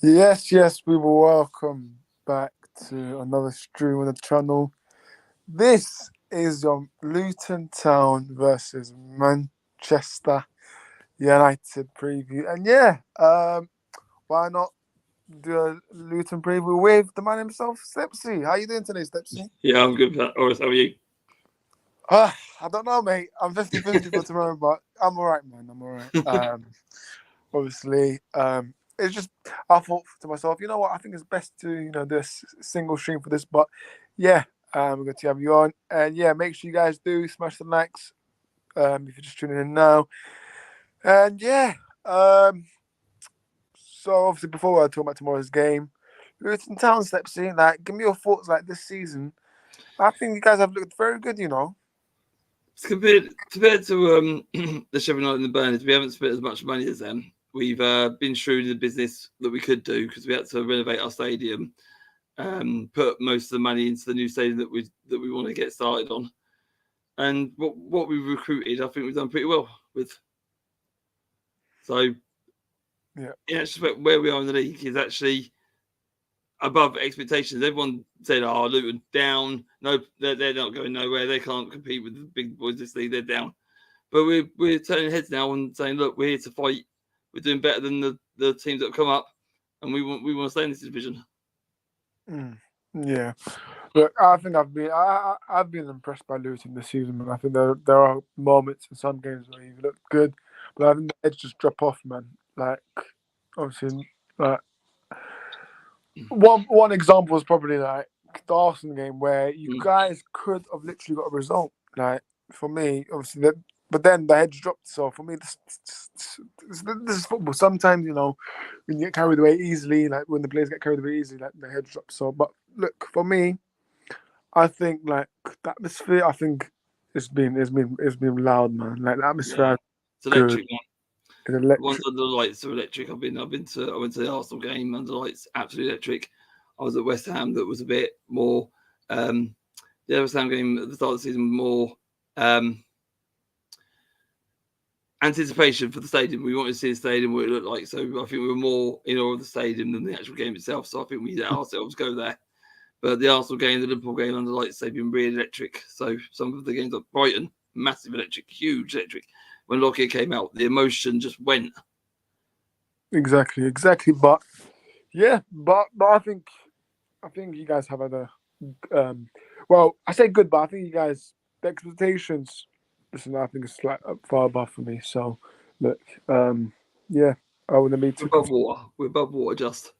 Yes, we will welcome back to another stream on the channel. This is Luton Town versus Manchester United preview. And why not do a Luton preview with the man himself, Stepsy? How you doing today, Stepsy? Yeah, I'm good. Horace, how are you? I don't know, mate. I'm 50-50 for tomorrow, but I'm all right, man. I'm all right. Obviously, it's just I thought to myself, you know what? I think it's best to do a single stream for this, but yeah, we're going to have you on, and yeah, make sure you guys do smash the likes if you're just tuning in now, and yeah, so obviously before I talk about tomorrow's game, Luton Town steps in. Like, give me your thoughts like this season. I think you guys have looked very good, Compared to the Sheffield United and the Burnley, we haven't spent as much money as them. We've been shrewd in the business that we could do because we had to renovate our stadium, put most of the money into the new stadium that we want to get started on, and what we've recruited, I think we've done pretty well with. So, yeah, in actual fact, where we are in the league is actually above expectations. Everyone said, "Oh, Luton down. No, they're not going nowhere. They can't compete with the big boys this league. They're down." But we're turning heads now and saying, "Look, we're here to fight. We're doing better than the teams that have come up, and we want to stay in this division." Yeah. Look, I think I've been impressed by Luton this season, man. I think there are moments in some games where you've looked good, but I think the edge just drop off, man. Like, obviously, like one example is probably like the Arsenal game where you guys could have literally got a result. Like, for me, obviously that, but then the hedge dropped. So for me, this is football. Sometimes when you get carried away easily, like when the players get carried away easily, like the hedge drops. So, but look, for me, I think like the atmosphere. I think it's been loud, man. Like the atmosphere, it's electric, man. It's electric. Once under the lights are electric. I went to the Arsenal game under the lights, absolutely electric. I was at West Ham, that was a bit more. The West Ham game at the start of the season, more anticipation for the stadium. We wanted to see the stadium, what it looked like. So I think we were more in awe of the stadium than the actual game itself. So I think we let ourselves go there. But the Arsenal game, the Liverpool game under the lights, they've been really electric. So some of the games like Brighton, massive electric, huge electric. When Lockyer came out, the emotion just went. Exactly. But yeah, but I think you guys have had a well, I say good, but I think you guys the expectations. Listen, I think it's like far above for me. So look, yeah, I wouldn't be too above water. We're above water, just.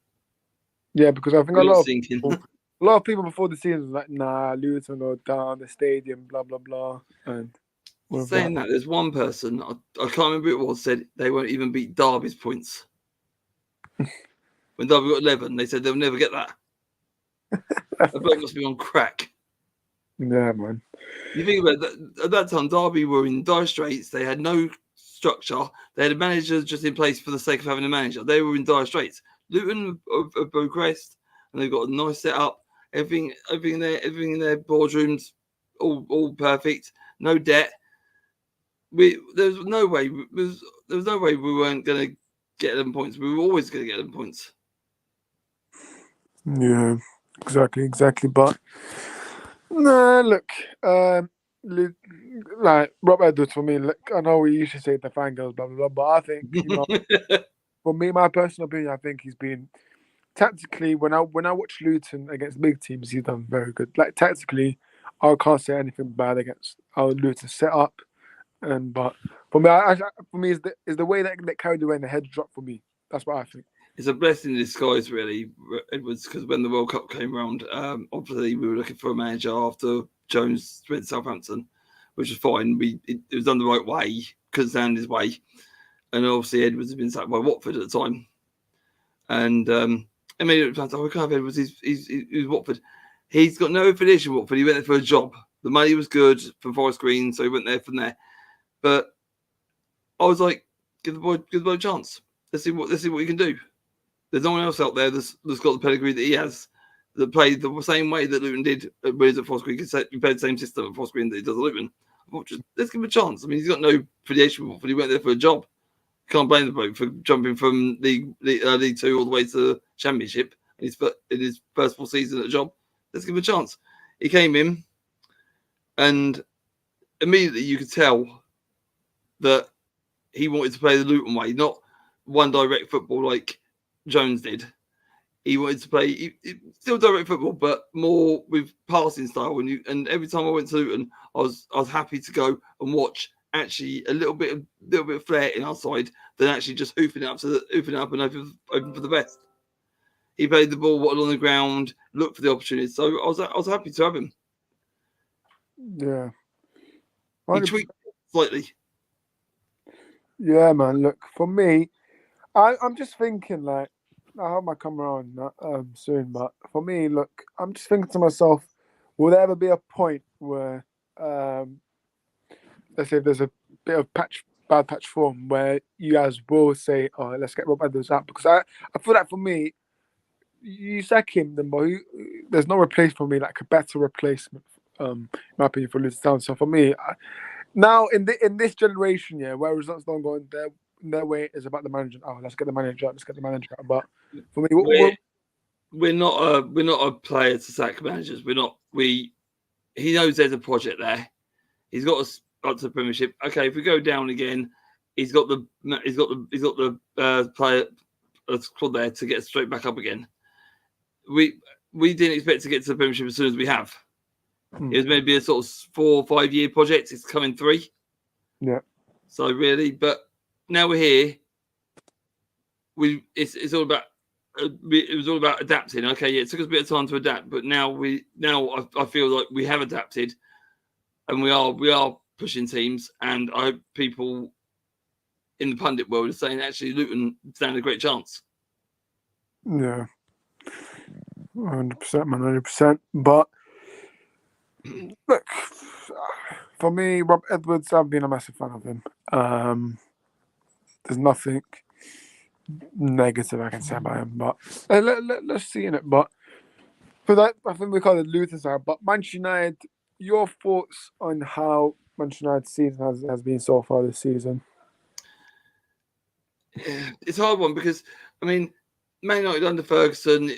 Yeah, because I think a lot of people before the season was like, nah, Luton go down the stadium, blah blah blah. And saying that, there's one person I can't remember who it was said they won't even beat Derby's points. When Derby got 11, they said they'll never get that. The bloke must be on crack. Yeah, man. You think about that, at that time, Derby were in dire straits. They had no structure. They had a manager just in place for the sake of having a manager. They were in dire straits. Luton have progressed, and they've got a nice setup. Everything in their boardrooms, all perfect. No debt. There was no way we weren't going to get 11 points. We were always going to get 11 points. Yeah, exactly. But no, look, like Rob Edwards for me. Look, I know we usually say the fan girls, blah blah blah, but I think for me, my personal opinion, I think he's been tactically. When I watch Luton against big teams, he's done very good. Like tactically, I can't say anything bad against how Luton set up. But for me, is the way that they carried away and the head drop for me. That's what I think. It's a blessing in disguise, really, Edwards, because when the World Cup came around, obviously we were looking for a manager after Jones went to Southampton, which was fine. It was done the right way, couldn't stand his way. And obviously Edwards had been sacked by Watford at the time. And I mean, we can't have Edwards, he's Watford. He's got no affiliation with Watford. He went there for a job. The money was good for Forest Green, so he went there from there. But I was like, give the boy a chance. Let's see what he can do. There's no one else out there that's got the pedigree that he has, that played the same way that Luton did when he was at Forest Green. He played the same system at Forest Green that he does at Luton. I thought, let's give him a chance. I mean, he's got no affiliation with Watford. He went there for a job. Can't blame the bloke for jumping from League 2 all the way to Championship in his first full season at the job. Let's give him a chance. He came in, and immediately you could tell that he wanted to play the Luton way, not one direct football like Jones did. He wanted to play still direct football, but more with passing style. And every time I went to Luton, I was happy to go and watch actually a little bit of flair in our side than actually just hoofing it up and open for the best. He played the ball on the ground, looked for the opportunity. So I was happy to have him. Yeah. He tweaked slightly. Yeah, man. Look, for me, I'm just thinking like, I hope I come around soon. But for me, look, I'm just thinking to myself, will there ever be a point where, let's say, there's a bit of bad patch form where you guys will say, "Oh, let's get Rob Edwards out," because I feel like for me, you sack him, then boy, there's no replacement for me, like a better replacement, in my opinion, for Luton Town. So for me, now in this generation, yeah, where results don't go in their way, is about the manager. Oh, let's get the manager out. But for me, we're not a player to sack managers. He knows there's a project there. He's got us up to the Premiership. Okay, if we go down again, he's got the player squad there to get straight back up again. We didn't expect to get to the Premiership as soon as we have. It was maybe a sort of 4 or 5 year project. It's coming 3. Yeah. So really, but now we're here. It's all about. It was all about adapting. Okay, yeah, it took us a bit of time to adapt, but now I feel like we have adapted, and we are pushing teams. And I hope people in the pundit world are saying actually Luton stand a great chance. Yeah, 100%, man, 100%. But look, for me, Rob Edwards, I've been a massive fan of him. There's nothing negative I can say about him, but let's see in it. But for that, I think we call it Luton side. But Manchester United, your thoughts on how Manchester United's season has been so far this season? It's a hard one because I mean, Man United under Ferguson,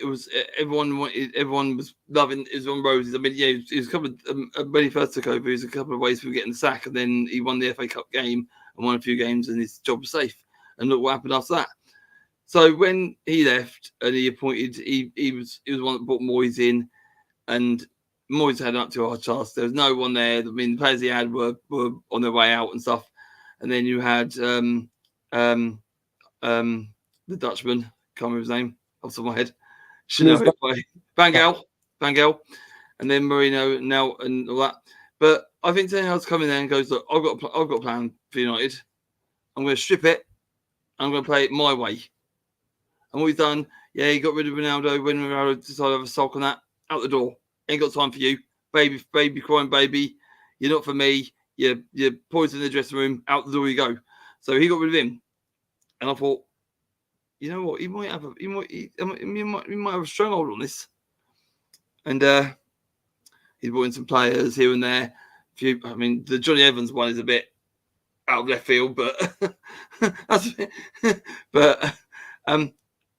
everyone was loving. It was on roses. I mean, yeah, it was a couple of when he first took over, it was a couple of ways for getting the sack, and then he won the FA Cup game and won a few games, and his job was safe. And look what happened after that. So when he left and he appointed, he was one that brought Moyes in, and Moyes had up to a hard task. There was no one there. I mean, the players he had were on their way out and stuff. And then you had the Dutchman, can't remember his name off the top of my head. Van Gaal, and then Marino now and all that. But I think Ten Hag's come in there and goes, look, I've got a plan for United. I'm going to strip it. I'm going to play it my way. And what he's done, yeah, he got rid of Ronaldo when Ronaldo decided to have a sulk on that. Out the door. Ain't got time for you. Baby crying baby. You're not for me. You're poison in the dressing room. Out the door you go. So he got rid of him. And I thought, you know what? He might have a stronghold on this. And he brought in some players here and there. I mean, the Johnny Evans one is a bit out of left field, but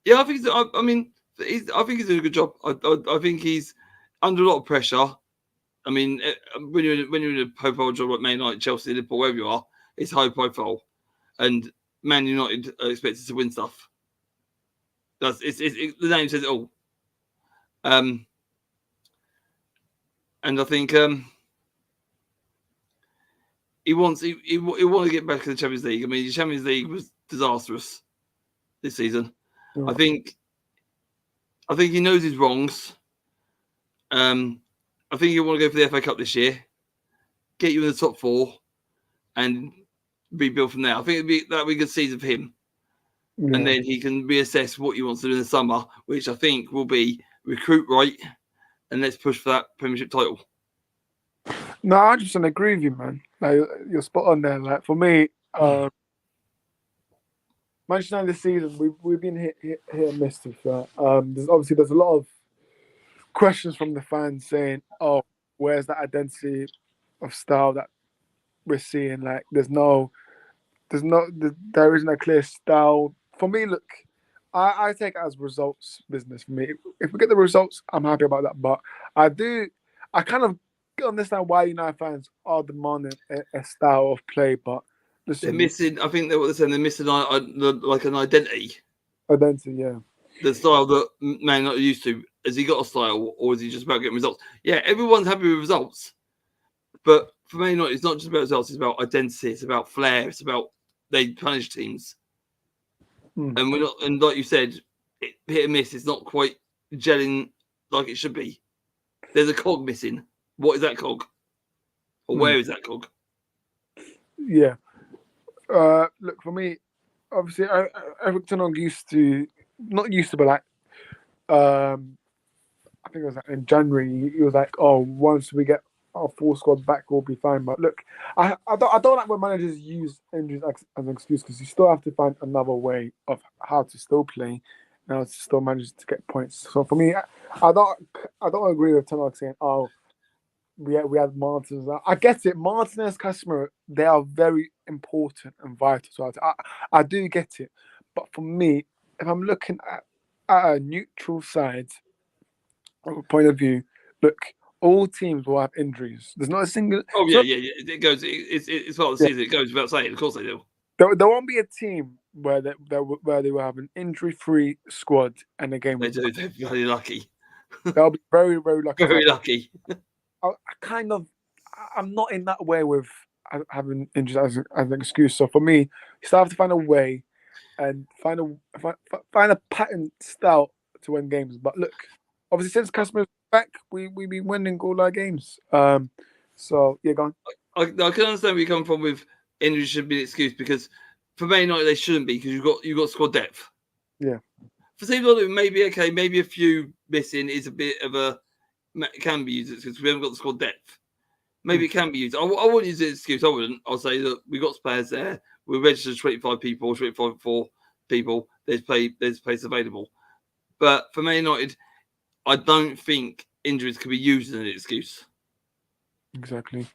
yeah, I think he's doing a good job. I think he's under a lot of pressure. I mean, when you're in a high profile job like Man United, Chelsea, Liverpool, wherever you are, it's high profile, and Man United are expected to win stuff. The name says it all. And I think he wants to get back to the Champions League. I mean, the Champions League was disastrous this season. Yeah. I think he knows his wrongs. I think he'll want to go for the FA Cup this year, get you in the top 4, and rebuild from there. I think that'd be a good season for him. Yeah. And then he can reassess what he wants to do in the summer, which I think will be recruit right, and let's push for that Premiership title. No, I just agree with you, man. Like, you're spot on there. Like for me, Manchester United this season, we've been hit and miss with that. There's a lot of questions from the fans saying, "Oh, where's that identity of style that we're seeing?" Like, there isn't a clear style. For me, look, I take it as results business for me. If we get the results, I'm happy about that. But I kind of understand why United fans are demanding a style of play. But They're listen, missing. I think they're what they're saying. They're missing like an identity. identity, yeah, The style that Man not used to. Has he got a style, or is he just about getting results? Yeah, everyone's happy with results, but for Man United, it's not just about results. It's about identity. It's about flair. It's about they punish teams, and we're not. And like you said, hit and miss. It's not quite gelling like it should be. There's a cog missing. What is that cog? Or where is that cog? yeah. Look, for me, obviously, Eric Ten Hag not used to, but like, I think it was like in January. He was like, "Oh, once we get our full squad back, we'll be fine." But look, I don't like when managers use injuries as an excuse because you still have to find another way of how to still play, and how to still manage to get points. So for me, I don't agree with Ten Hag saying, "Oh, we had Martinez." I get it. Martinez, Casemiro, they are very important and vital. So I do get it. But for me, if I'm looking at a neutral side point of view, look, all teams will have injuries. There's not a single. Oh yeah. It goes. It's part of the season. It goes without saying. Of course they do. There won't be a team where they will have an injury-free squad and a game. They do. They're very lucky. They'll be very, very lucky. Very lucky. I'm not in that way with having injuries as an excuse. So for me, you still have to find a way and find a pattern style to win games. But look, obviously since Casemiro's back, we've been winning all our games. So yeah, go on. I can understand where you're coming from with injuries should be an excuse because for Man United they shouldn't be because you've got squad depth. Yeah. For teams like that, maybe okay, maybe a few missing is a bit of a can be used because we haven't got the squad depth. Maybe it can be used. I wouldn't use it as an excuse. I wouldn't. I'll say that we've got players there. We're registered 25 people, 25 people. There's place available. But for Man United, I don't think injuries can be used as an excuse. Exactly.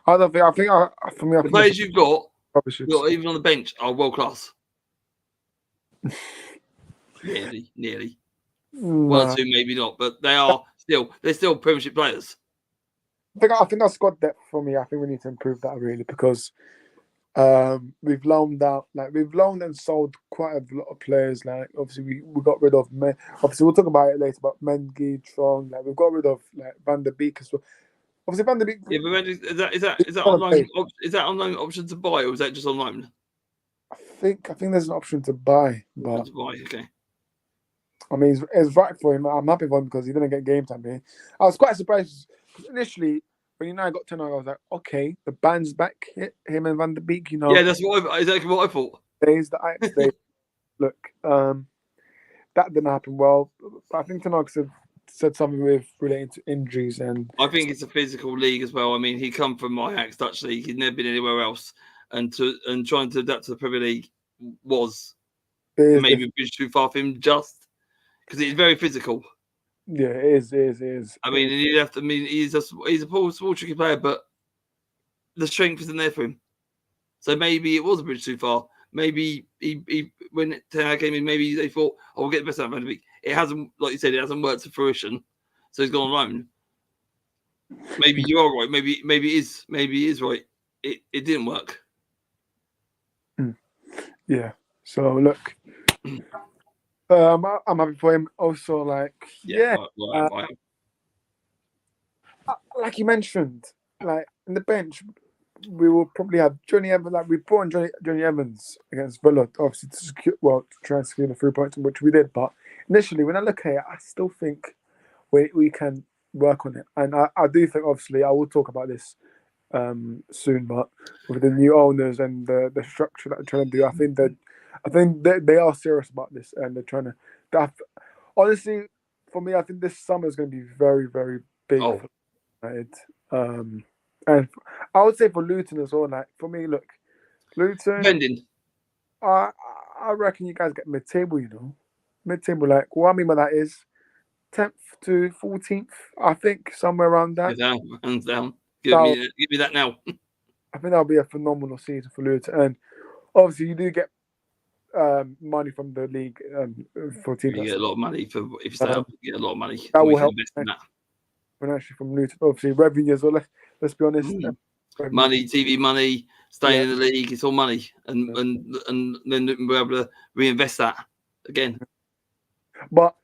I don't think. For me, the players you've got, even on the bench, are world class. Nearly. One or two, maybe not, but they're still Premiership players. I think that's squad depth for me. I think we need to improve that really because we've loaned and sold quite a lot of players. Like obviously we got rid of obviously we'll talk about it later, but Mengi, Trong, like we've got rid of like Van der Beek as well. Obviously Van der Beek. Yeah, but is that online? Is that online option to buy or is that just online? I think there's an option to buy, but to buy, okay. I mean, it's right for him. I'm happy for him because he didn't get game time here. I was quite surprised initially when United got 10. I was like, okay, the band's back. Him and Van der Beek, Yeah, that's exactly what I thought. Days the Ajax days. Look, that didn't happen well. But I think Ten Hag said something related to injuries, and I think it's a physical league as well. I mean, he come from Ajax Dutch league. He'd never been anywhere else, and trying to adapt to the Premier League was maybe a bridge too far for him. Just because it's very physical. Yeah, it is. I mean, he'd have to. I mean, he's a small, tricky player, but the strength isn't there for him. So maybe it was a bridge too far. Maybe he when Ten Hag came in, maybe they thought, "Oh, we'll get the best out of Van der Beek." It hasn't, like you said, it hasn't worked to fruition. So he's gone on loan. Maybe you are right. Maybe he is right. It didn't work. Yeah. So look. I'm happy for him. Also, like, like you mentioned, like in the bench, we will probably have Johnny Evans. Like we brought in Johnny Evans against Villa, obviously to try and secure the 3 points, which we did. But initially, when I look at it, I still think we can work on it, and I do think, obviously, I will talk about this soon. But with the new owners and the structure that they're trying to do, I think they are serious about this, and they're trying to. Honestly, for me, I think this summer is going to be very, very big for United. And I would say for Luton as well. Like for me, look, Luton. Depending. I reckon you guys get mid-table. Mid-table. Like what I mean by that is 10th to 14th. I think somewhere around that. Hands down. Give me that now. I think that'll be a phenomenal season for Luton, and obviously you do get money from the league for teams. You get a lot of money if you stay up. You get a lot of money. That And we will can help invest in that. financially from Luton. Obviously, revenue as well. Let's be honest. Money, TV money, staying in the league, it's all money, and then we're able to reinvest that again. But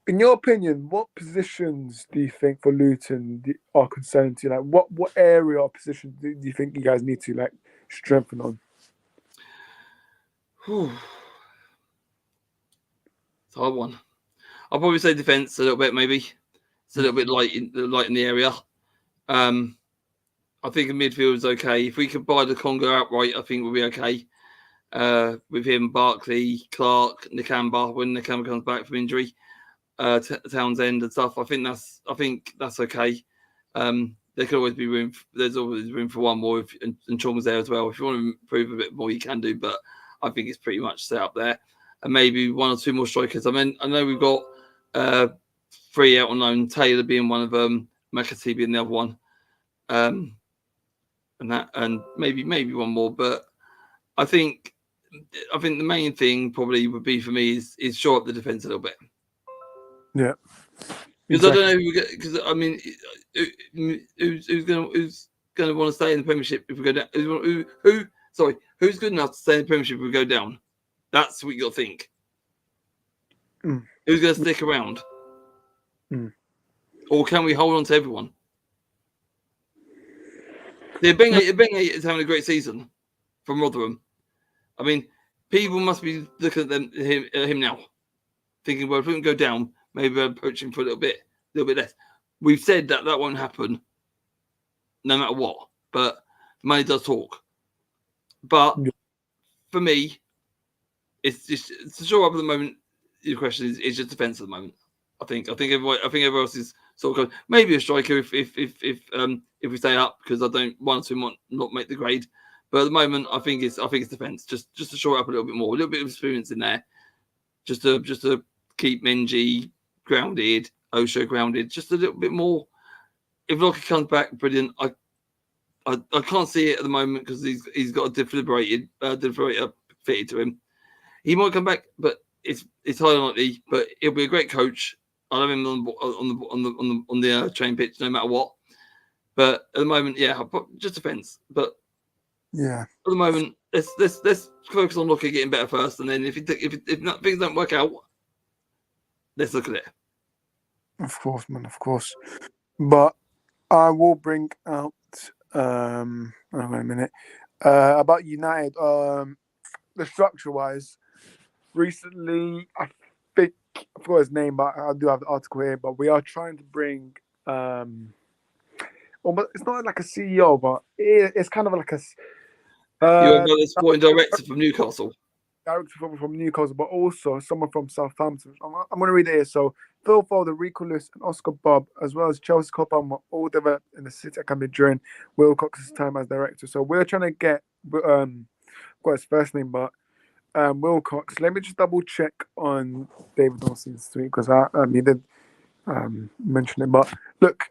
in your opinion, what positions do you think for Luton are concerned to you? Like, what area or position do you think you guys need to like strengthen on? It's a hard one. I'll probably say defence a little bit, maybe. It's a little bit light in the area. I think the midfield is okay. If we could buy the Congo outright, I think we'll be okay. With him, Barkley, Clark, Nakamba, when Nakamba comes back from injury, Townsend and stuff. I think that's okay. There could always be room. There's always room for one more, and Chong's there as well. If you want to improve a bit more, you can do. But I think it's pretty much set up there. And maybe one or two more strikers. I mean, I know we've got 3 out on loan. Taylor being one of them, McAtee being the other one, and maybe one more. But I think the main thing probably would be for me is shore up the defense a little bit. Yeah, because I don't know because I mean, who's going to want to stay in the Premiership if we go down? Who's good enough to stay in the Premiership if we go down? That's what you got to think. Who's going to stick around? Or can we hold on to everyone? Ibenge is having a great season from Rotherham. I mean, people must be looking at him now, thinking, well, if we can go down, maybe we'll poach him for a little bit less. We've said that won't happen, no matter what. But money does talk. But for me, it's to show up at the moment. Your question is just defense at the moment. I think everyone else is sort of maybe a striker if we stay up, because I don't want to not make the grade. But at the moment, I think it's defense, just to shore up a little bit more, a little bit of experience in there, just to keep Menji grounded, Osho grounded, just a little bit more. If Lockie comes back, brilliant. I can't see it at the moment because he's got a defibrillator fitted to him. He might come back, but it's highly unlikely. But he'll be a great coach. I love him on the train pitch, no matter what. But at the moment, yeah, just defense. But yeah, at the moment, let's focus on Lockie getting better first, and then if things don't work out, let's look at it. Of course, man, of course. But I will bring out. Wait a minute. About United, the structure-wise, recently, I think I forgot his name, but I do have the article here. But we are trying to bring, it's not like a CEO, but it's kind of like a. You're the sporting director from Newcastle. Director from Newcastle, but also someone from Southampton. I'm going to read it here. So, Phil Foden, Rico Lewis, and Oscar Bob, as well as Chelsea Copper, were all developed in the City Academy during Wilcox's time as director. So, we're trying to get, got his first name, but Wilcox. Let me just double check on David Dawson's tweet because he did mention it. But look,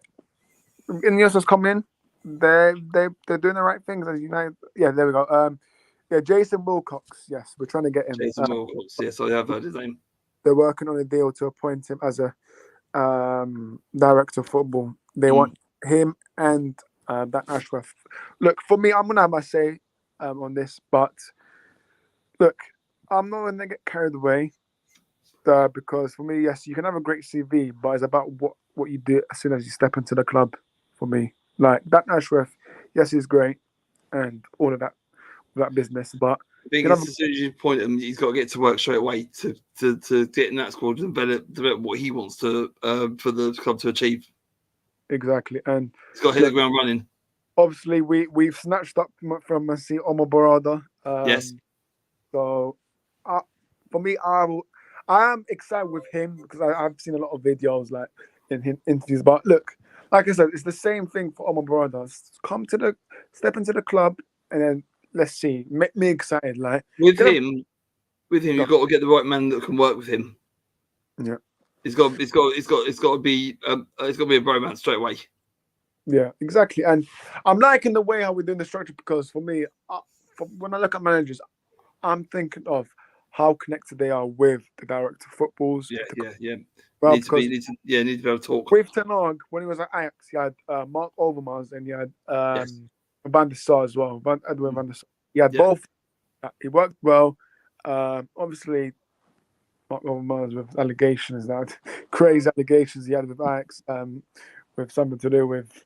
Ineos coming in. They're doing the right things as United. Yeah, there we go. Yeah, Jason Wilcox. Yes, we're trying to get him. Jason Wilcox. Yes, I have heard his name. They're working on a deal to appoint him as a director of football. They want him and that Ashworth. Look, for me, I'm gonna have my say on this, but look, I'm not gonna get carried away because for me, yes, you can have a great CV, but it's about what you do as soon as you step into the club. For me, like that Ashworth, yes, he's great and all of that business, but I think as soon as you point him, he's got to get to work straight away to get in that squad and develop what he wants to for the club to achieve. Exactly, and he's got to hit the ground running. Obviously, we've snatched up from Omar Barada. Yes. So, for me, I am excited with him because I've seen a lot of videos like in interviews. But look, like I said, it's the same thing for Omar Barada. Step into the club, and then let's see. Make me excited. Like with him, you've got to get the right man that can work with him. Yeah, it's got to be a bromance straight away. Yeah, exactly. And I'm liking the way how we're doing the structure because for me, when I look at managers, I'm thinking of how connected they are with the director of footballs. Yeah. Well, Need to be able to talk. With Ten Hag, when he was at Ajax, he had Mark Overmars and he had Yes. Van der Sar as well. Edwin van der Sar. He had both. He worked well. Obviously, Mark Overmars with allegations, that crazy allegations he had with Ajax, with something to do with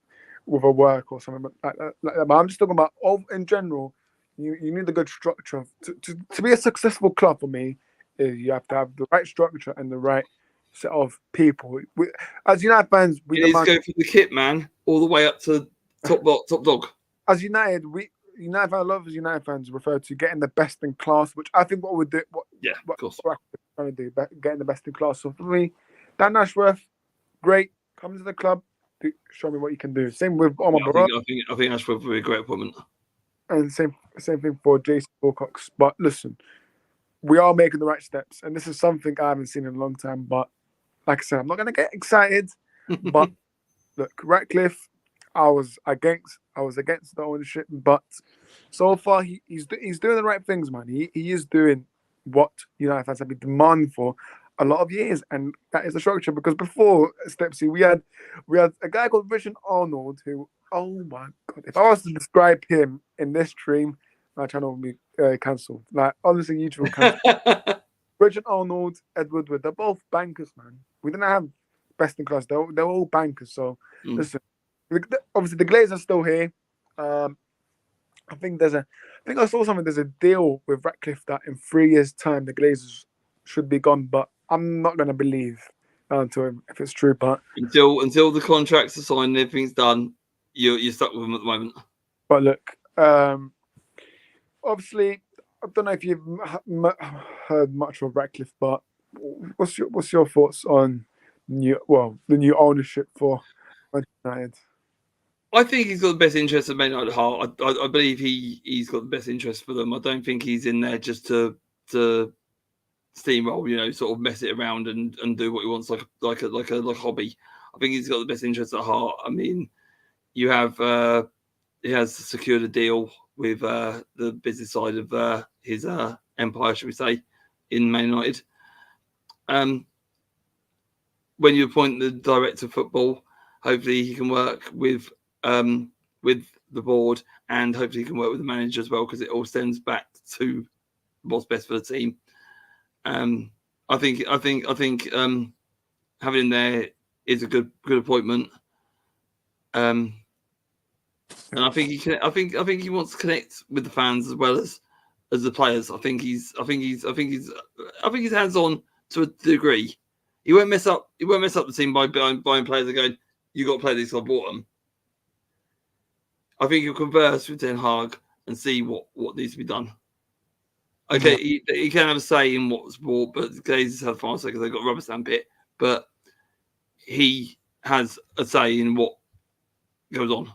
a work or something like that. But I'm just talking about in general. You need a good structure to be a successful club. For me, is you have to have the right structure and the right set of people. As United fans, we You need to demand. go from the kit man all the way up to top dog. As United, United fans, a lot of United fans refer to getting the best in class, which I think what we do, of course, what we're trying to do, getting the best in class. So for me, Dan Ashworth, great, come to the club, show me what you can do. Same with Omar Barrow. I think Ashworth would be a great appointment. And same thing for Jason Wilcox. But listen, we are making the right steps, and this is something I haven't seen in a long time. But like I said, I'm not going to get excited. But look, Ratcliffe, I was against the ownership, but so far he's doing the right things, man. He is doing what United fans have been demanding for a lot of years, and that is the structure. Because before Stepsy, we had a guy called Richard Arnold who, oh my god, if I was to describe him in this stream, my channel would be cancelled. Like honestly, YouTube will cancel. Richard Arnold, Edward Wood, they're both bankers, man. We didn't have best in class. They're all bankers. So listen, obviously the Glazers are still here. I think I saw something. There's a deal with Ratcliffe that in 3 years' time the Glazers should be gone, but I'm not gonna believe to him if it's true. But until the contracts are signed and everything's done, you're stuck with them at the moment. But look, obviously, I don't know if you've heard much of Ratcliffe, but what's your thoughts on the new ownership for Manchester United? I think he's got the best interest of Man United at heart. I believe he's got the best interest for them. I don't think he's in there just to steamroll, sort of mess it around and do what he wants like a hobby. I think he's got the best interest at heart. I mean, he has secured a deal with the business side of his empire, should we say, in Man United. When you appoint the director of football, hopefully he can work with the board, and hopefully he can work with the manager as well, because it all stems back to what's best for the team. I think having him there is a good appointment. And I think he wants to connect with the fans as well as the players. I think he's hands on to a degree. He won't mess up the team by buying players and going, "You got to play this. I bought them." I think he'll converse with Ten Hag and see what needs to be done. Okay, he can have a say in what's bought, but the Glazers have final say because they've got a rubber stamp it. But he has a say in what goes on.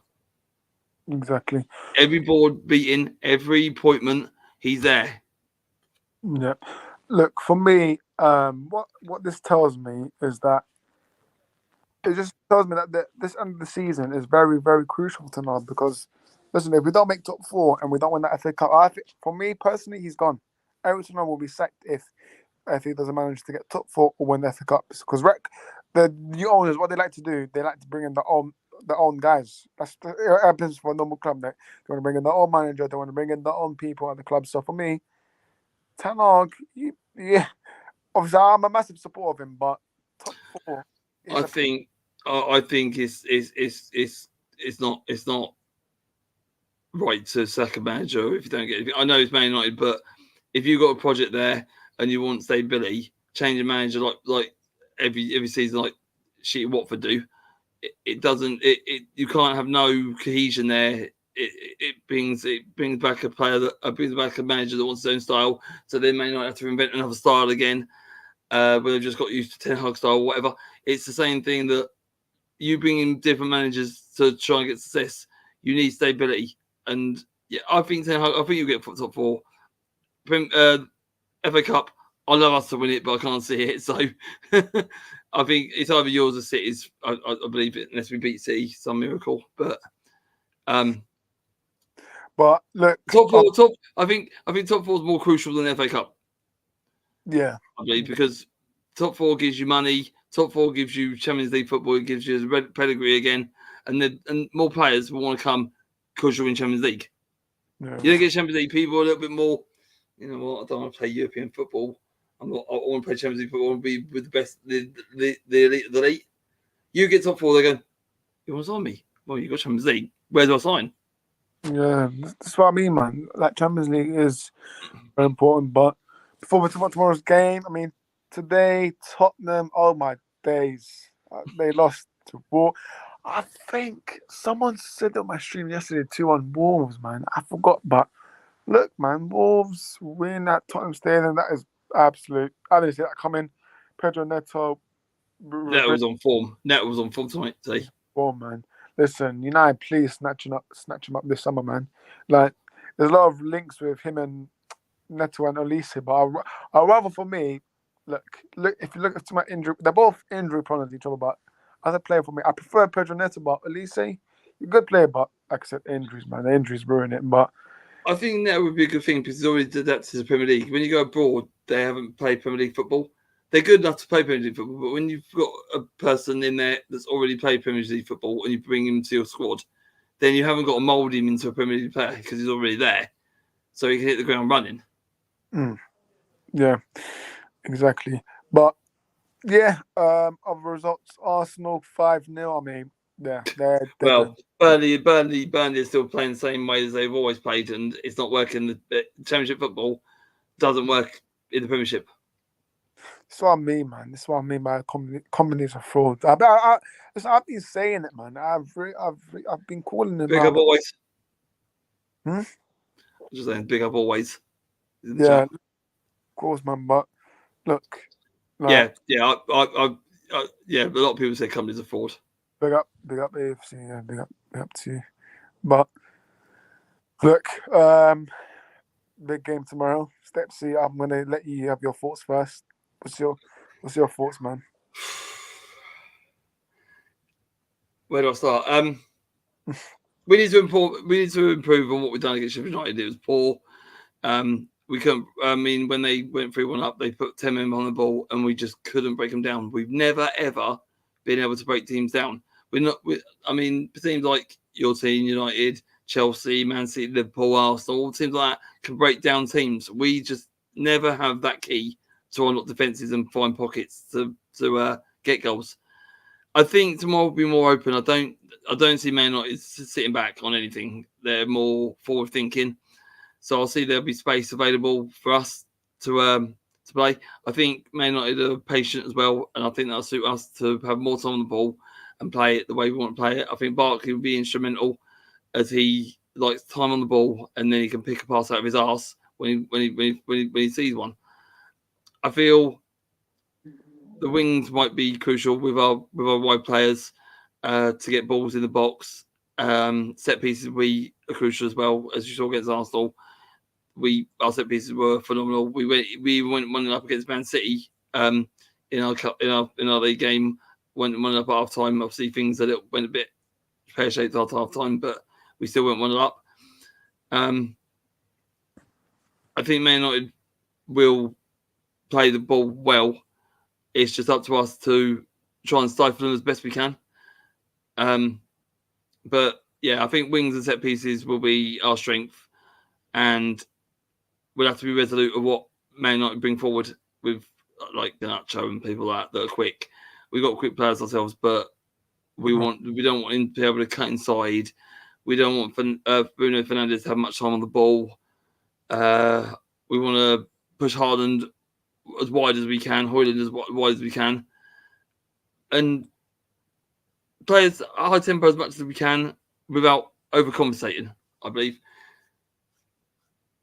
Exactly. Every board meeting, every appointment, he's there. Yeah. Look, for me, what this tells me is that it just tells me that this end of the season is very, very crucial to now, because listen, if we don't make top 4 and we don't win that FA Cup, I think, for me personally, he's gone. Everton will be sacked if he doesn't manage to get top 4 or win the FA Cup. Because the new owners, what they like to do, they like to bring in their own guys. That's it happens for a normal club. They want to bring in their own manager. They want to bring in their own people at the club. So for me, Ten Hag, yeah, obviously I'm a massive supporter of him, but top 4. I think it's not right to sack a manager if you don't get anything. I know it's Man United, but if you've got a project there and you want stability, change a manager like every season, like Watford do. It doesn't. You can't have no cohesion there. It brings back a player brings back a manager that wants his own style. So they may not have to invent another style again. Where they've just got used to Ten Hag style, or whatever. It's the same thing that you bring in different managers to try and get success. You need stability, and yeah, I think Ten Hag. I think you get top 4. FA Cup. I love us to win it, but I can't see it. So I think it's either yours or City's. I believe it, unless we beat City, some miracle. But But look, top four. I think top four is more crucial than the FA Cup. yeah, I believe because top four gives you money. Top four gives you Champions League football. It gives you a red pedigree again, and more players will want to come because you're in Champions League. yeah. You don't get Champions League people a little bit more. You know what? I don't want to play European football. I want to play Champions League football. I want to be with the best, the elite. You get top four, they're going, you want to sign me? Well, you got Champions League. Where do I sign? Yeah, that's what I mean, man. Like Champions League is very important. But before we talk about tomorrow's game, I mean, today Tottenham. Oh my days, they lost to Wolves. I think someone said on my stream yesterday 2-1 Wolves, man. I forgot, but look, man, Wolves win at Tottenham Stadium. That is absolute. I didn't see that coming. Pedro Neto. That was on form. That was on form tonight. Today. Oh man, listen, United, please snatch him up this summer, man. Like, there's a lot of links with him and Neto and Olise, but I'd rather for me, look. If you look at my injury, they're both injury prone to each other. But as a player for me, I prefer Pedro Neto, but Olise, you're a good player, but like I said, injuries, man. The injuries ruin it. But I think that would be a good thing because he's already adapted to the Premier League. When you go abroad, they haven't played Premier League football. They're good enough to play Premier League football, but when you've got a person in there that's already played Premier League football and you bring him to your squad, then you haven't got to mould him into a Premier League player because he's already there, so he can hit the ground running. Yeah, exactly. But yeah, other results: Arsenal 5-0. I mean, yeah, they're well, Burnley are still playing the same way as they've always played, and it's not working. The Championship football doesn't work in the Premiership. That's what I mean, man. That's what I mean by companies are fraud. Listen, I've been saying it, man. I've been calling them Big out. up always. Hmm? Just saying, big up always. Yeah, of course, man. But look, like, yeah. A lot of people say companies are fraud. big up AFC. Yeah, big up to you. But look, big game tomorrow. Stepsy, I'm gonna let you have your thoughts first. What's your thoughts, man? Where do I start? We need to improve on what we've done against Sheffield United. It was poor. We couldn't. I mean, when they went 3-1 up, they put 10 men on the ball, and we just couldn't break them down. We've never ever been able to break teams down. I mean, teams like your team, United, Chelsea, Man City, Liverpool, Arsenal, all teams like that can break down teams. We just never have that key to unlock defenses and find pockets to get goals. I think tomorrow will be more open. I don't see Man United sitting back on anything. They're more forward thinking. So I'll see there'll be space available for us to play. I think Man United are patient as well, and I think that'll suit us to have more time on the ball and play it the way we want to play it. I think Barkley will be instrumental as he likes time on the ball, and then he can pick a pass out of his arse when he sees one. I feel the wings might be crucial with our wide players to get balls in the box. Set pieces we are crucial as well, as you saw against Arsenal. Our set pieces were phenomenal. We went 1-0 up against Man City in our league game. Went 1-0 up at half time. Obviously, things that it went a bit pear shaped after half time, but we still went 1-0 up. I think Man United will play the ball well. It's just up to us to try and stifle them as best we can. But yeah, I think wings and set pieces will be our strength, and we'll have to be resolute of what Man United bring forward with like Ganacho and people like that are quick. We've got quick players ourselves, but we don't want him to be able to cut inside. We don't want Bruno Fernandes to have much time on the ball. We want to push Haaland as wide as we can, Højlund as wide as we can, and play as high tempo as much as we can without overcompensating, I believe.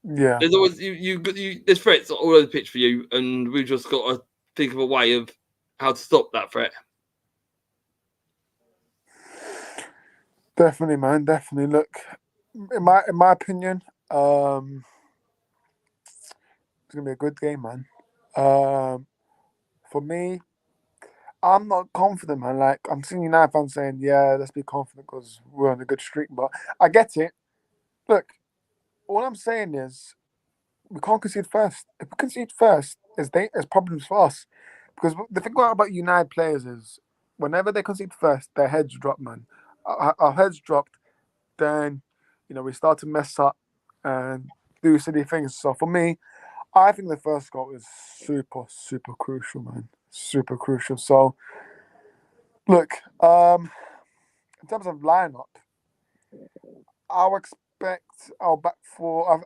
Yeah. There's always there's threats all over the pitch for you, and we've just got to think of a way of how to stop that threat. Definitely, man. Definitely. Look, in my opinion, it's gonna be a good game, man. For me, I'm not confident, man. Like, I'm seeing United fans saying, "Yeah, let's be confident because we're on a good streak." But I get it. Look, all I'm saying is we can't concede first. If we concede first, there's problems for us. Because the thing about United players is whenever they concede first, their heads drop, man. Our heads dropped, then we start to mess up and do silly things. So for me, I think the first goal is super, super crucial, man. Super crucial. So look, in terms of lineup, I'll expect our back four.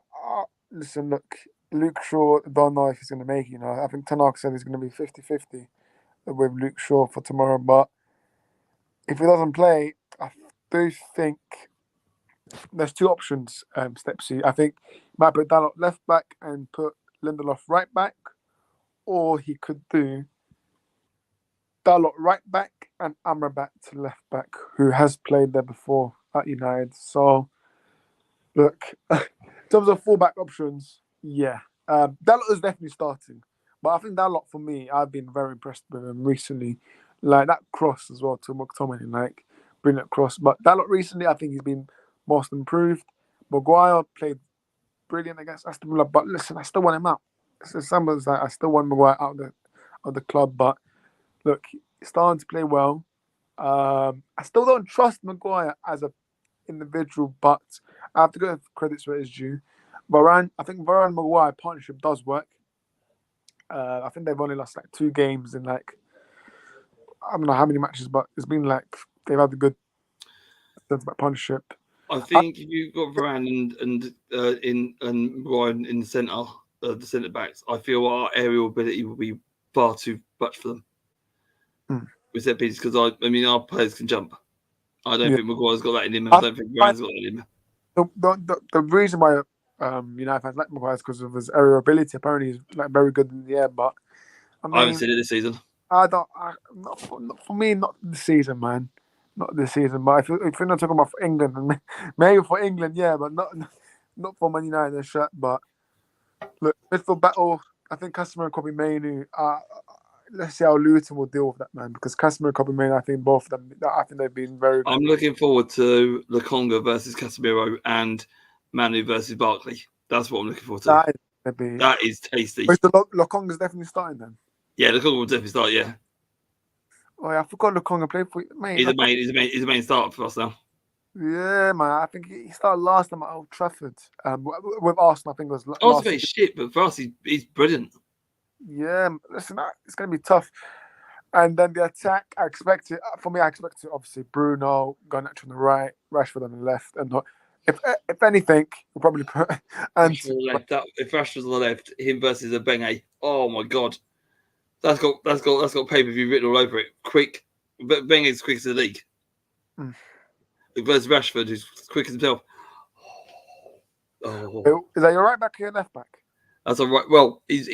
Listen, look, Luke Shaw, don't know if he's going to make it. I think Tanaka said he's going to be 50-50 with Luke Shaw for tomorrow. But if he doesn't play, I do think there's two options, Stepsy. I think he might put Dalot left back and put Lindelof right back, or he could do Dalot right back and Amrabat to left back, who has played there before at United. So, look, in terms of fullback options, yeah. Dalot is definitely starting. But I think Dalot, for me, I've been very impressed with him recently. Like that cross as well to Mctominay, like brilliant cross. But Dalot recently, I think he's been most improved. Maguire played brilliant against Aston Villa, but listen, I still want him out. Someone's like, I still want Maguire out of the club, but look, he's starting to play well. I still don't trust Maguire as an individual, but I have to give credits where it's due. I think Varane Maguire partnership does work. I think they've only lost like 2 games in like I don't know how many matches, but it's been like they've had a good partnership. I think if you've got Varane and Ryan in the centre, the centre backs, I feel our aerial ability will be far too much for them. With set pieces, because I mean our players can jump. I don't think Maguire's got that in him. I don't think Varane's got that in him. The reason why United fans like Maguire is because of his aerial ability. Apparently, he's like very good in the air, but I haven't seen it this season. Not for me, not this season, man. Not this season. But if you're not talking about for England, maybe for England, yeah, but not for Man United shirt. But look, midfield battle. I think Casemiro and Kobe Mainoo. Let's see how Luton will deal with that, man. Because Casemiro and Kobe Mainoo, I think both of them. I think they've been very good. I'm looking forward to Lokonga versus Casemiro and Manu versus Barkley. That's what I'm looking forward to. That is tasty. Lokonga's definitely starting then. Yeah, Lokonga will definitely start. Yeah. Oh yeah, I forgot Lokonga played for mate. He's a main starter for us now. Yeah, man. I think he started last time at Old Trafford. With Arsenal, I think it was. Arsenal shit, but for us, he's brilliant. Yeah, listen, it's going to be tough. And then the attack, I expect it. For me, I expect it. Obviously, Bruno, Garnacho on the right, Rashford on the left, and if anything, we'll probably put. And if Rashford's on the left, him versus a Benge. Oh my god, that's got pay-per-view written all over it. Quick, Benge's quick as the league. Versus Rashford, who's quick as himself. Oh. Is that your right back or your left back? That's all right. Well, he's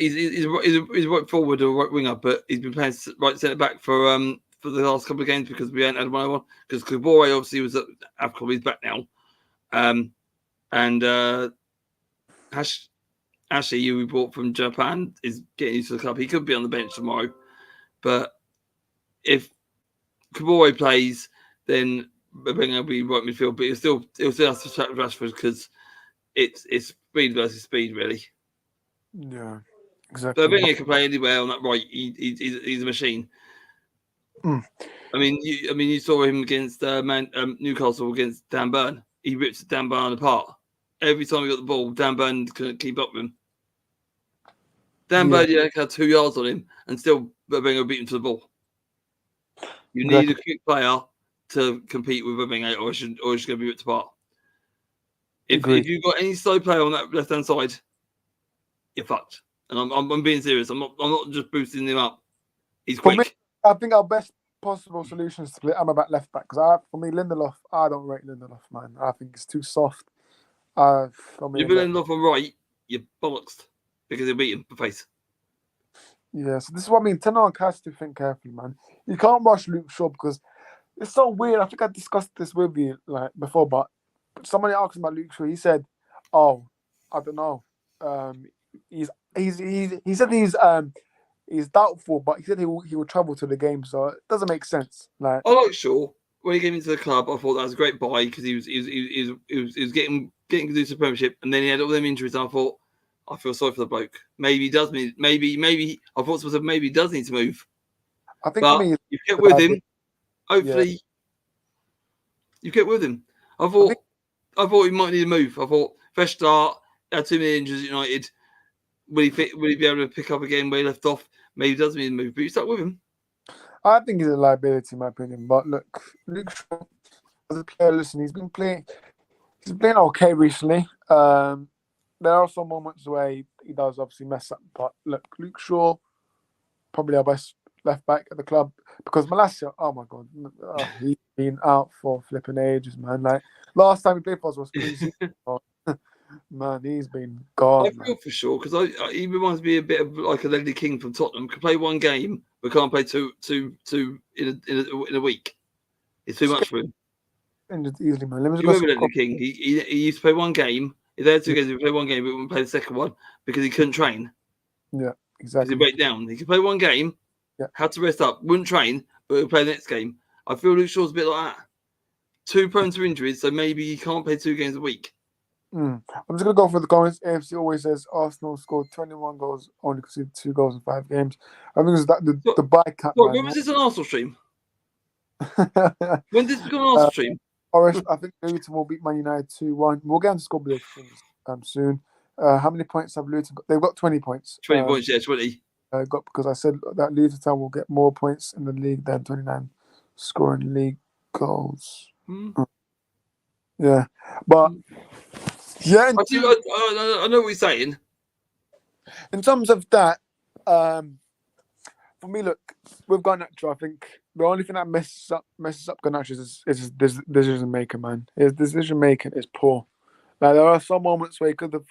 right forward or right winger, but he's been playing right centre back for the last couple of games because we ain't had 1-on-1. Because Kabore obviously was at AFCON, he's back now. And Ashley, who we brought from Japan, is getting used to the club. He could be on the bench tomorrow, but if Kabore plays, then Wenger will be right midfield. But he'll still have to track Rashford because it's speed versus speed, really. Yeah, exactly. But Wenger can play anywhere on that right. He's a machine. I mean, you saw him against Newcastle against Dan Burn. He rips Dan Burn apart. Every time he got the ball, Dan Burn couldn't keep up with him. Dan Burn had 2 yards on him, and still Wenger beat him to the ball. You need a quick player to compete with Wenger, or it's going to be ripped apart. If you've got any slow player on that left hand side, you're fucked. And I'm being serious. I'm not just boosting him up. He's quick. For me, I think our best possible solution is to play Amrabat left back because for me Lindelof, I don't rate Lindelof, man. I think it's too soft. You put Lindelof on right, you're bollocks because he'll beat him for face. Yeah, so this is what I mean. Ten Hag has to think carefully, man. You can't rush Luke Shaw because it's so weird. I think I discussed this with you like before, but somebody asked him about Luke Shaw. He said, "Oh, I don't know. He said he's doubtful, but he said he will travel to the game, so it doesn't make sense." Like I like Shaw. When he came into the club, I thought that was a great buy because he was getting getting to do the Premiership, and then he had all them injuries. And I thought, I feel sorry for the bloke. Maybe he does need. Maybe I thought to myself, maybe he does need to move. I think But for me, you kept with him. Hopefully, you kept with him. I thought he might need a move. I thought fresh start. Had too many injuries at United. Will he be able to pick up again where he left off? Maybe he does need a move, but you stuck with him. I think he's a liability in my opinion. But look, Luke Shaw, as a player, listen, he's been playing okay recently. There are some moments where he does obviously mess up. But look, Luke Shaw, probably our best left back at the club, because Malacia, oh my god, he's been out for flipping ages, man. Like last time he played for us was pre-season. Man, he's been gone. I feel for sure because he reminds me a bit of like a Ledley King from Tottenham. Can play one game, but can't play two in a week. It's too much for him. Injured easily, man. Do you remember Ledley King? He used to play one game. If they had 2 games, he would play one game, but wouldn't play the second one because he couldn't train. Yeah, exactly. He break down. He could play one game, had to rest up, wouldn't train, but would play the next game. I feel Luke Shaw's a bit like that. Too prone to injuries, so maybe he can't play 2 games a week. I'm just going to go for the comments. AFC always says Arsenal scored 21 goals, only conceded 2 goals in 5 games. I think it's that the bike-cut. When was this an Arsenal stream? When did this become an Arsenal stream? Forest, I think Luton will beat Man United 2-1. We'll get on to score predictions soon. How many points have Luton got? They've got 20 points. 20 points, yeah, 20. Because I said that Luton Town will get more points in the league than 29 scoring league goals. Yeah, but yeah. I know what you're saying. In terms of that, for me, look, with Garnacho, I think the only thing that messes up Garnacho is his decision making, man. His decision making is poor. Like there are some moments where he could have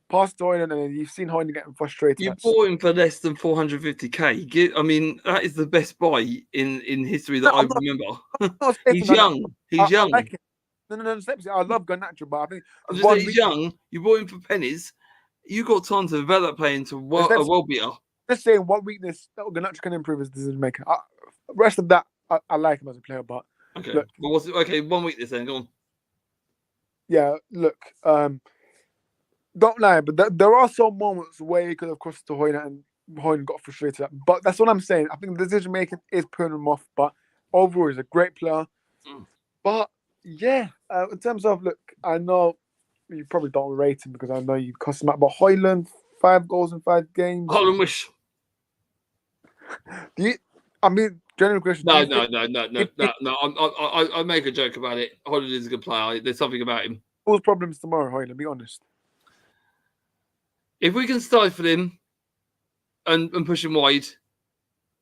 passed to Hoyland, and you've seen Hoyland getting frustrated. You bought him for less than 450k. I mean, that is the best buy in history that I remember. He's young. He's young. Like no. I love Garnacho, but I think he's young. You bought him for pennies. You got time to develop that player into a world beater. Just saying, one weakness that Garnacho can improve is decision making. Rest of that, I like him as a player, but okay. Look, well, one weakness then. Go on. Yeah, look. Don't lie, but there are some moments where he could have crossed to Hoyland and Hoyland got frustrated. But that's what I'm saying. I think the decision making is putting him off, but overall he's a great player. But yeah, in terms of look, I know you probably don't rate him because I know you cost him out, but Hoyland 5 goals in 5 games. Hoyland wish. I mean, general question. No. I make a joke about it. Hoyland is a good player. There's something about him. Who's problems tomorrow, Hoyland? Be honest. If we can stifle him and push him wide,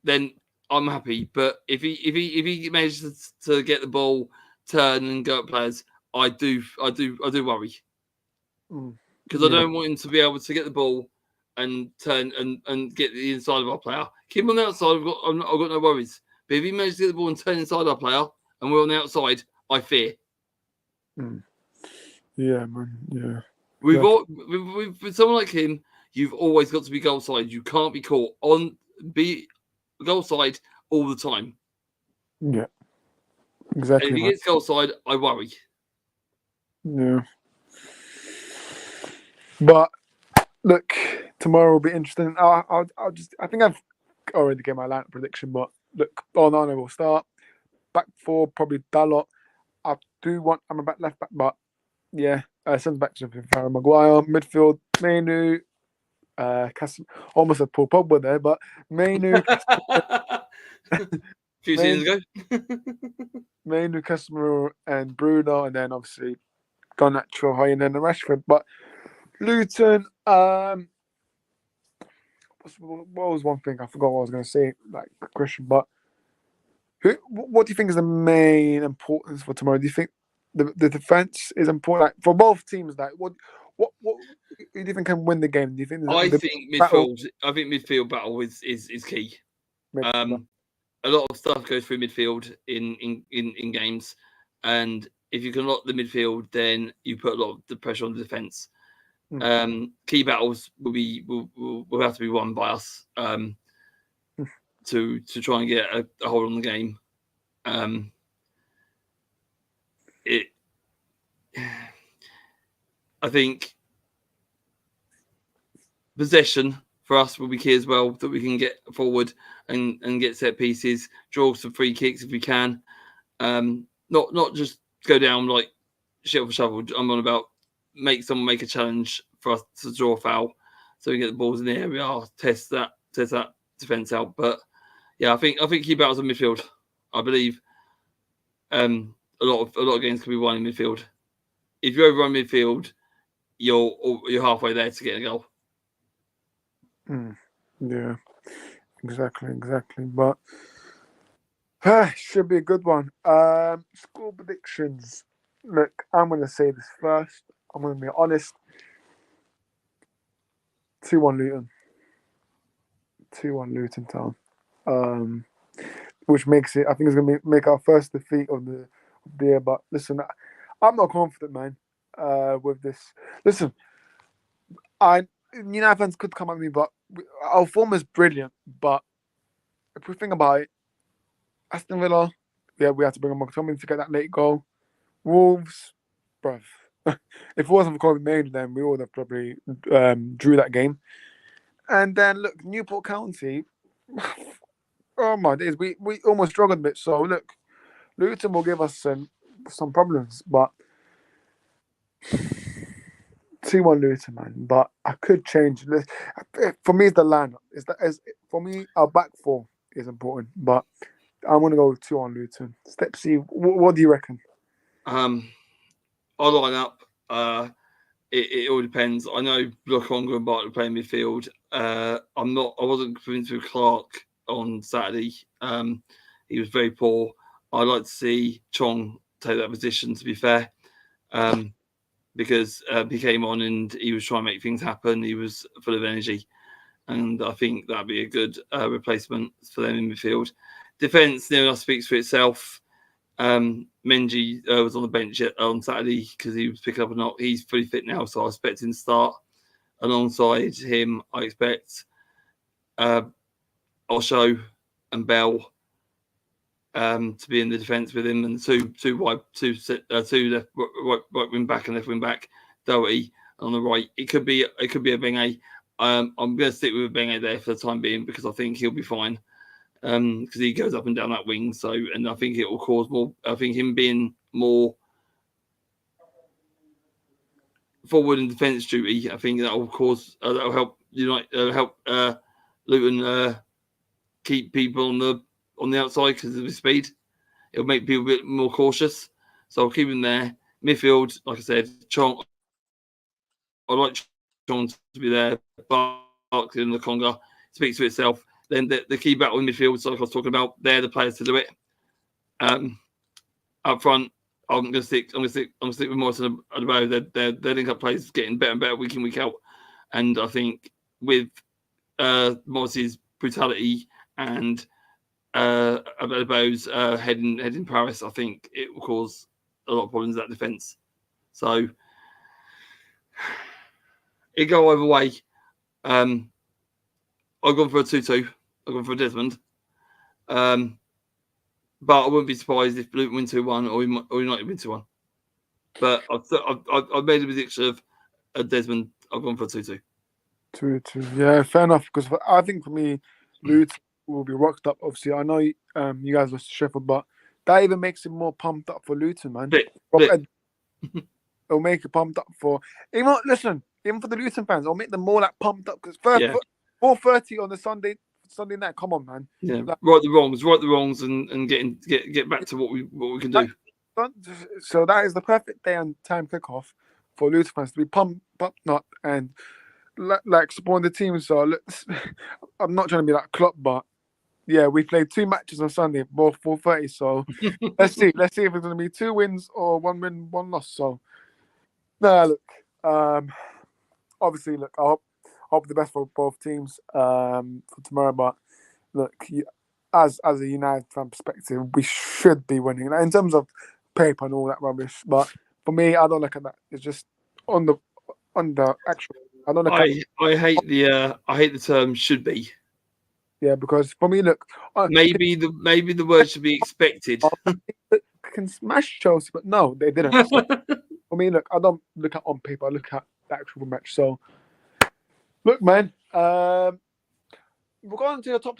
then I'm happy. But if he manages to get the ball, turn and go at players, I do worry because I don't want him to be able to get the ball and turn and get the inside of our player. Keep him on the outside. I've got no worries. But if he manages to get the ball and turn inside our player and we're on the outside, I fear. Yeah, man. Yeah. With someone like him, you've always got to be goal side. You can't be caught be goal side all the time. Yeah, exactly. And if he gets goal side, I worry. Yeah, but look, tomorrow will be interesting. I think I've already gave my lineup prediction, but look, Onana will start. Back 4, probably Dalot. I'm a back left back, but yeah. Centre backs with Harry Maguire, midfield Mainu, almost a Paul Pogba there, but Mainu. A few seasons ago. Mainu, Casemiro, and Bruno, and then obviously Garnacho, Hoyland, and Rashford. But Luton, what was one thing I forgot what I was going to say, like Christian? But what do you think is the main importance for tomorrow? Do you think the defense is important, like, for both teams? Like, what who do you think can win the game? Do you think? I think midfield battle is key. A lot of stuff goes through midfield in games, and if you can lock the midfield, then you put a lot of the pressure on the defense. Key battles will have to be won by us to try and get a hold on the game. I think possession for us will be key as well, that we can get forward and get set pieces, draw some free kicks if we can. Not just go down like shit for shovel. I'm on about make someone make a challenge for us to draw a foul, so we get the balls in the area, test that defense out. But yeah, I think keep out as a midfield. I believe a lot of games can be won in midfield. If you overrun midfield, you're halfway there to get a goal. Yeah, exactly. But should be a good one. Score predictions. Look, I'm going to say this first. I'm going to be honest. 2-1 Luton. 2-1 Luton Town. Which makes it, I think it's going to make our first defeat of the year. But listen, I'm not confident, man, with this. Listen, United fans could come at me, but our form is brilliant. But if we think about it, Aston Villa, yeah, we had to bring on Mctominay to get that late goal. Wolves, bruv. If it wasn't for Colin Maynard, then we would have probably drew that game. And then look, Newport County. Oh my days, we almost struggled a bit. So look, Luton will give us some problems, but 2-1 Luton, man. But I could change this. For me, it's the lineup. For me, our back four is important, but I'm gonna go 2-1 Luton. Step C, what do you reckon? I'll line up. It all depends. I know Lokonga and Bartley play midfield. I wasn't convinced with Clark on Saturday. He was very poor. I'd like to see Chong take that position, to be fair, because he came on and he was trying to make things happen. He was full of energy, and I think that'd be a good replacement for them in midfield. Defence, near enough speaks for itself. Menji was on the bench on Saturday because he was picking up a knock. He's fully fit now, so I expect him to start. Alongside him, I expect Osho and Bell to be in the defence with him, and two left right wing back and left wing back. Doherty on the right. It could be a Benge. I'm going to stick with Benge there for the time being because I think he'll be fine. Because he goes up and down that wing, and I think it will cause more. I think him being more forward and defence duty, I think that will cause that will help Luton keep people on the outside because of his speed. It'll make people a bit more cautious, so I'll keep him there. Midfield, like I said, Chong. I like Chong to be there. Barkley and Lokonga speaks for itself. Then the key battle in midfield, so like I was talking about, they're the players to do it. Up front, I'm going to stick with Morrison and Adebayo. Their link-up plays getting better and better week in, week out. And I think with Morris's brutality and Adebayo's head in Paris, I think it will cause a lot of problems in that defence. So it go either way. I've gone for a 2-2. I've gone for Desmond. But I wouldn't be surprised if Luton win 2-1 or United win 2-1. But I've made a prediction of a Desmond. I've gone for a 2-2. 2-2. Yeah, fair enough. Because I think for me, Luton will be rocked up. Obviously, I know you guys lost to Sheffield, but that even makes it more pumped up for Luton, man. It'll make it pumped up for even for the Luton fans. It'll make them more like pumped up because 4:30 on the Sunday night. Come on, man. Yeah, right the wrongs, and get back to what we can do. So that is the perfect day and time kickoff for Luton fans to be pumped up and like supporting the team. So look, I'm not trying to be like Klopp, but yeah, we played 2 matches on Sunday, both 4:30. So let's see if it's going to be 2 wins or 1 win, 1 loss. So look, obviously, look, I hope the best for both teams for tomorrow. But look, as a United fan perspective, we should be winning in terms of paper and all that rubbish. But for me, I don't look at that. It's just on the actual. I don't look I hate the term should be. Yeah, because for me, look, maybe the word should be expected. Can smash Chelsea, but no, they didn't. So for me, look, I don't look at on paper. I look at the actual match. So, look, man. We're going to the top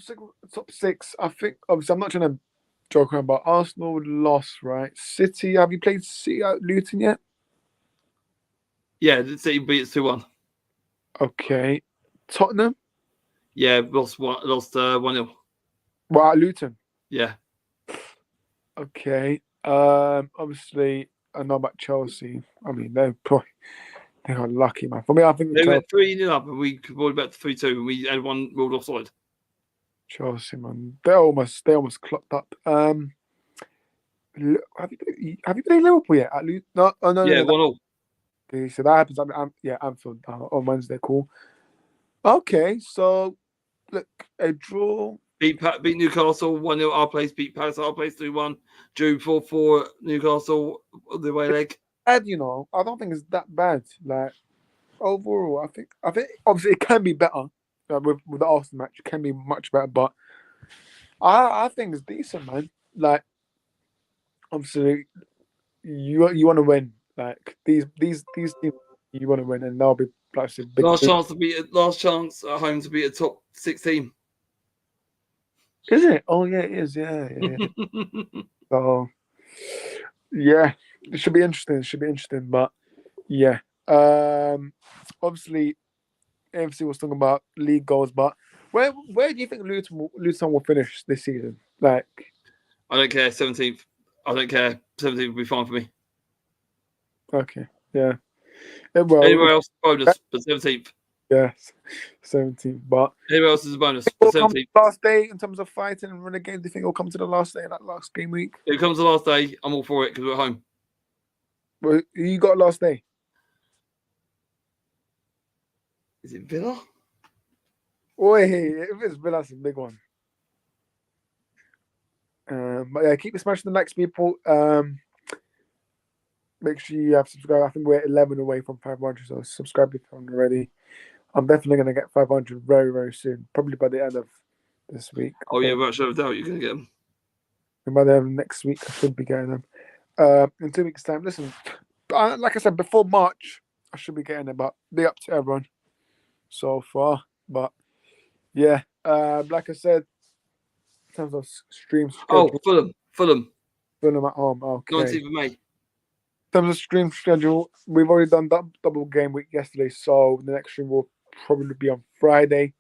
six. I think obviously I'm not trying to joke around, but Arsenal lost, right? City. Have you played City at Luton yet? Yeah, the City beat us 2-1. Okay. Tottenham. Yeah, lost 1-0. Well, at Luton. Yeah. Okay. Obviously, I know about Chelsea. I mean, they got lucky, man. For me, I think They went 3-0 up, and we rolled back to 3-2, and we had one ruled offside. Chelsea, man, they almost clocked up. Have you played Liverpool yet? At Luton? No, oh, no, Yeah, no. 1-0. Okay, so that happens. Anfield on Wednesday. Cool. Okay, so look, a draw. Beat Newcastle 1-0 our place. Beat Palace our place 3-1. Drew 4-4 Newcastle the away leg. And I don't think it's that bad. Like overall, I think obviously it can be better. With the Arsenal match, it can be much better, but I think it's decent, man. Like obviously, you want to win. Like these teams, you want to win, and that'll be like a big. Last chance at home to beat a top 6 team. Is it? Oh yeah, it is. Yeah. So yeah, it should be interesting. But yeah, obviously, AFC was talking about league goals, but where do you think Luton will finish this season? Like, I don't care. 17th. I don't care. 17th will be fine for me. Okay, yeah. Well, anywhere else, bonus, but 17th. Yeah, 17th. But anywhere else is a bonus, but 17th. Last day in terms of fighting and running game, do you think it'll come to the last day, that last game week? If it comes to the last day, I'm all for it because we're at home. Well, you got last day? Is it Villa? Oi, if it's Villa, that's a big one. But yeah, keep smashing the likes, people. Make sure you have subscribed. I think we're 11 away from 500, so subscribe if you haven't already. I'm definitely going to get 500 very, very soon, probably by the end of this week. Oh, yeah, without shadow of doubt, you're going to get them. And by the end of next week, I should be getting them. In 2 weeks' time, listen, like I said, before March, I should be getting them, but they're up to everyone so far. But yeah, like I said, in terms of streams. Oh, Fulham at home. Okay. 19th of May. In terms of stream schedule, we've already done that double game week yesterday, so the next stream will probably be on Friday.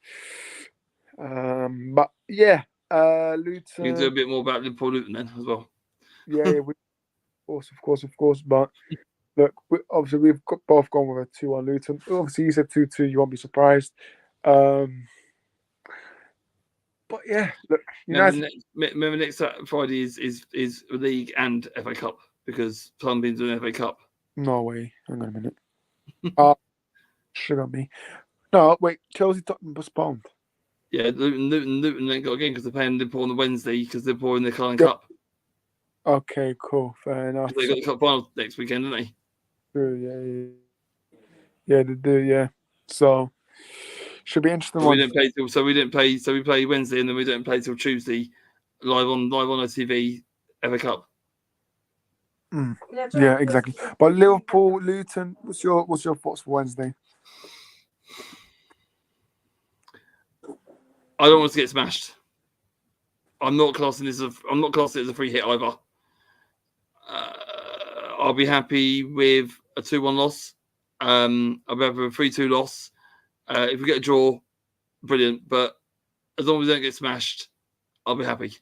But yeah, Luton. You can do a bit more about Luton then as well. Yeah, of course. But look, obviously we've both gone with a 2-1 Luton. Obviously, you said 2-2. You won't be surprised. But yeah, look. Remember next Friday is league and FA Cup. Because Plum been doing FA Cup. No way. Hang on a minute. Sugar me. No, wait. Chelsea Tottenham postponed. Yeah, Luton then got again because they're playing Liverpool on the Wednesday because they're playing the Carling Cup. Okay, cool. Fair enough. They got the cup final next weekend, don't they? True, yeah, they do. Yeah. So should be interesting. We didn't play. So we play Wednesday and then we don't play till Tuesday, live on OTV FA Cup. Yeah, exactly. But Liverpool, Luton, what's your thoughts for Wednesday? I don't want us to get smashed. I'm not classing it as a free hit either. I'll be happy with a 2-1 loss. I'll be happy with a 3-2 loss. If we get a draw, brilliant. But as long as we don't get smashed, I'll be happy.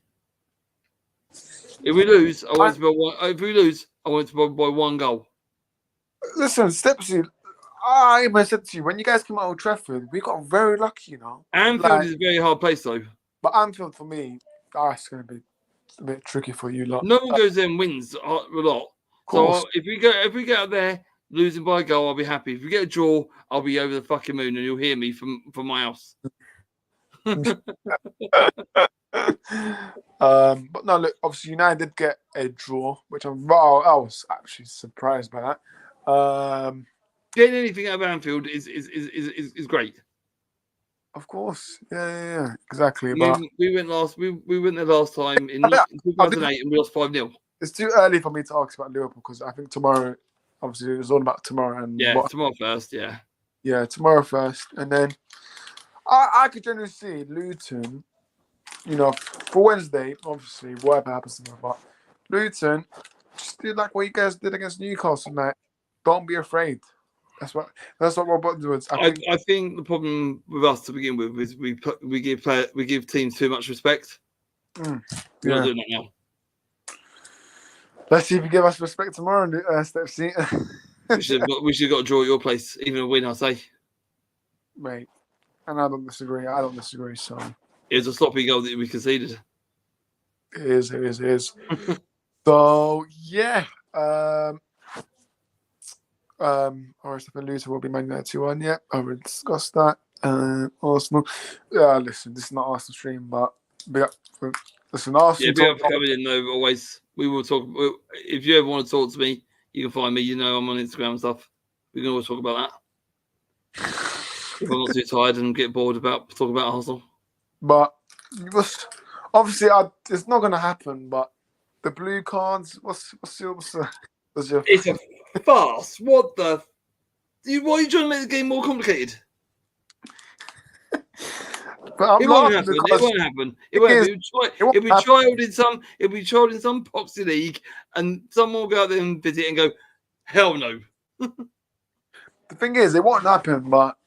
If we lose, I want it to be by 1 goal. Listen, Stepsy, I said to you, when you guys came out of Old Trafford, we got very lucky, Anfield is a very hard place, though. But Anfield, for me, that's going to be a bit tricky for you lot. No one goes there and wins a lot. So if we get out there losing by a goal, I'll be happy. If we get a draw, I'll be over the fucking moon, and you'll hear me from my house. But no, look, obviously United did get a draw, which I was actually surprised by that. Getting anything out of Anfield is great. Of course, yeah, exactly. We went there last time in 2008 and we lost 5-0. It's too early for me to ask about Liverpool because I think tomorrow Obviously, it was all about tomorrow and tomorrow first. Yeah, tomorrow first, and then I could generally see Luton. For Wednesday, obviously, whatever happens tomorrow, but Luton just do like what you guys did against Newcastle tonight. Don't be afraid. That's what Rob Button was. I think the problem with us to begin with is we give teams too much respect. We're not doing that now. Let's see if you give us respect tomorrow, Step C. we should have got to draw at your place, even a win, I say. Mate, and I don't disagree. So it was a sloppy goal that we conceded. It is. So yeah. Arsenal Luton will be Man United 2-1. Yeah, I will discuss that. Arsenal. Listen, this is not Arsenal stream, but listen, Arsenal. Yeah, be coming in though. Always, we will talk. If you ever want to talk to me, you can find me. I'm on Instagram and stuff. We can always talk about that. If I'm not too tired and get bored talking about Arsenal. But obviously, it's not going to happen. But the blue cards. What's your? It's a farce. What the? Why are you trying to make the game more complicated? It won't happen. It'll be trialed in some. It'll be trialed in some proxy league, and someone will go out there and visit and go, "Hell no." The thing is, it won't happen, but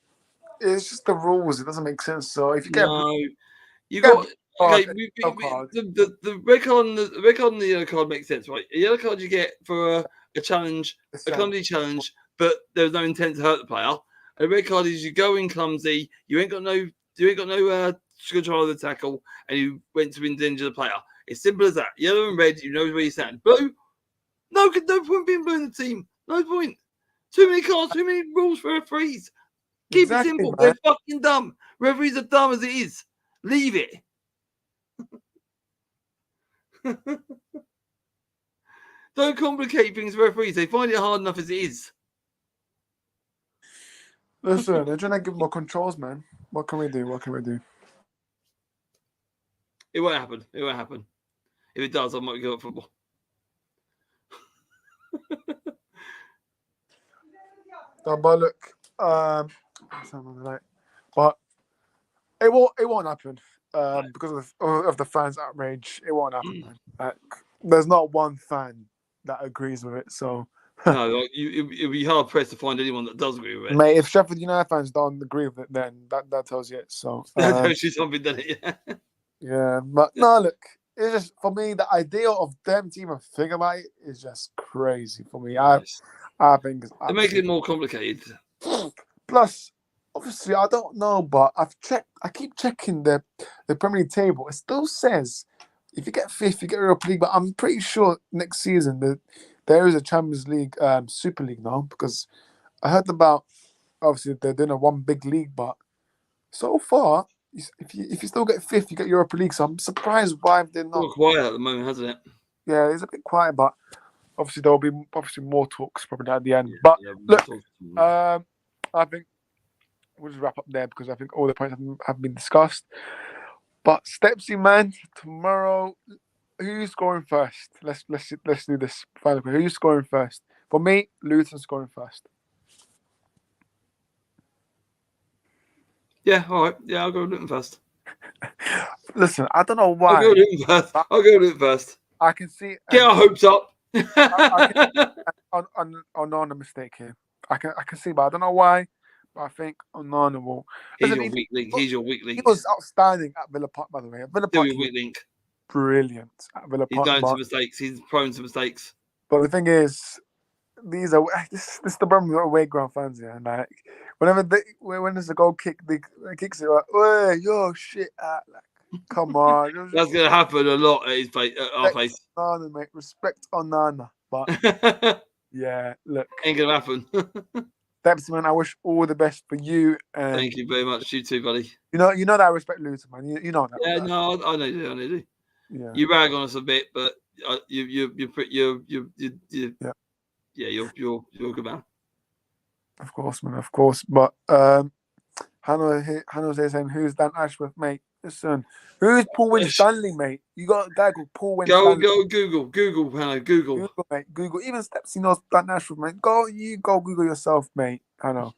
it's just the rules. It doesn't make sense. So if you get the red card and the yellow card makes sense, right? A yellow card you get for a challenge, a clumsy challenge, but there's no intent to hurt the player. A red card is you go in clumsy, you ain't got no control of the tackle, and you went to endanger the player. It's simple as that. Yellow and red, you know where you stand. Blue, no point being blue in the team. No point. Too many cards, too many rules for referees. Keep it simple. Man. They're fucking dumb. Referees are dumb as it is. Leave it. Don't complicate things for referees. They find it hard enough as it is. Listen, they're trying to give more controls, man. What can we do? It won't happen. If it does, I might go up football. But look, but it won't happen because of the fans' outrage. It won't happen, man. Like, there's not one fan that agrees with it. So no, it'd be hard pressed to find anyone that does agree with it. Mate, if Sheffield United fans don't agree with it, then that tells you it. So that tells you something, doesn't it? Yeah, but no, look, it's just for me the idea of them to even think about it is just crazy for me. I think they're making it more complicated. Plus, obviously, I don't know, but I keep checking the Premier League table. It still says if you get fifth, you get Europa League. But I'm pretty sure next season there is a Champions League, Super League now, because I heard about obviously they're doing a one big league, but so far, if you still get fifth, you get Europa League. So I'm surprised why they're not. It's quiet at the moment, hasn't it? Yeah, it's a bit quiet, but obviously there will be more talks probably at the end. But look, I think we'll just wrap up there because I think all the points have been discussed. But Stepsy, man, tomorrow, who's scoring first? Let's do this final. Who's scoring first? For me, Luton's scoring first. Yeah, all right. Yeah, I'll go Luton first. Listen, I don't know why. I'll go Luton first. I can see. Get our hopes up. On a mistake here. I can see, but I don't know why. But I think Onana will. He's your weak link. He was outstanding at Villa Park, by the way. At Villa Park, your weak link. Brilliant at Villa Park. He's known to mistakes. He's prone to mistakes. But the thing is, this is the problem with away ground fans here. Like when there's a goal kick, they kicks it like, "Hey, yo, shit!" Like, come on. That's gonna happen a lot at our place. Onana, mate. Respect Onana, but yeah, look, ain't gonna happen. Dempsey, man, I wish all the best for you. And thank you very much. You too, buddy. You know that I respect Luton, man. You know that. Yeah, no, I know you. Yeah. You rag on us a bit, but you're a good man. Of course, man. Of course. But Hannah's saying, "Who's Dan Ashworth, mate?" Listen, who is Paul Win Stanley, mate? You got a guy called Paul Win Go Stanley. Google, Hannah, Google. Google, mate. Google. Even Stepsy knows that Ashworth, mate. Go Google yourself, mate. I know.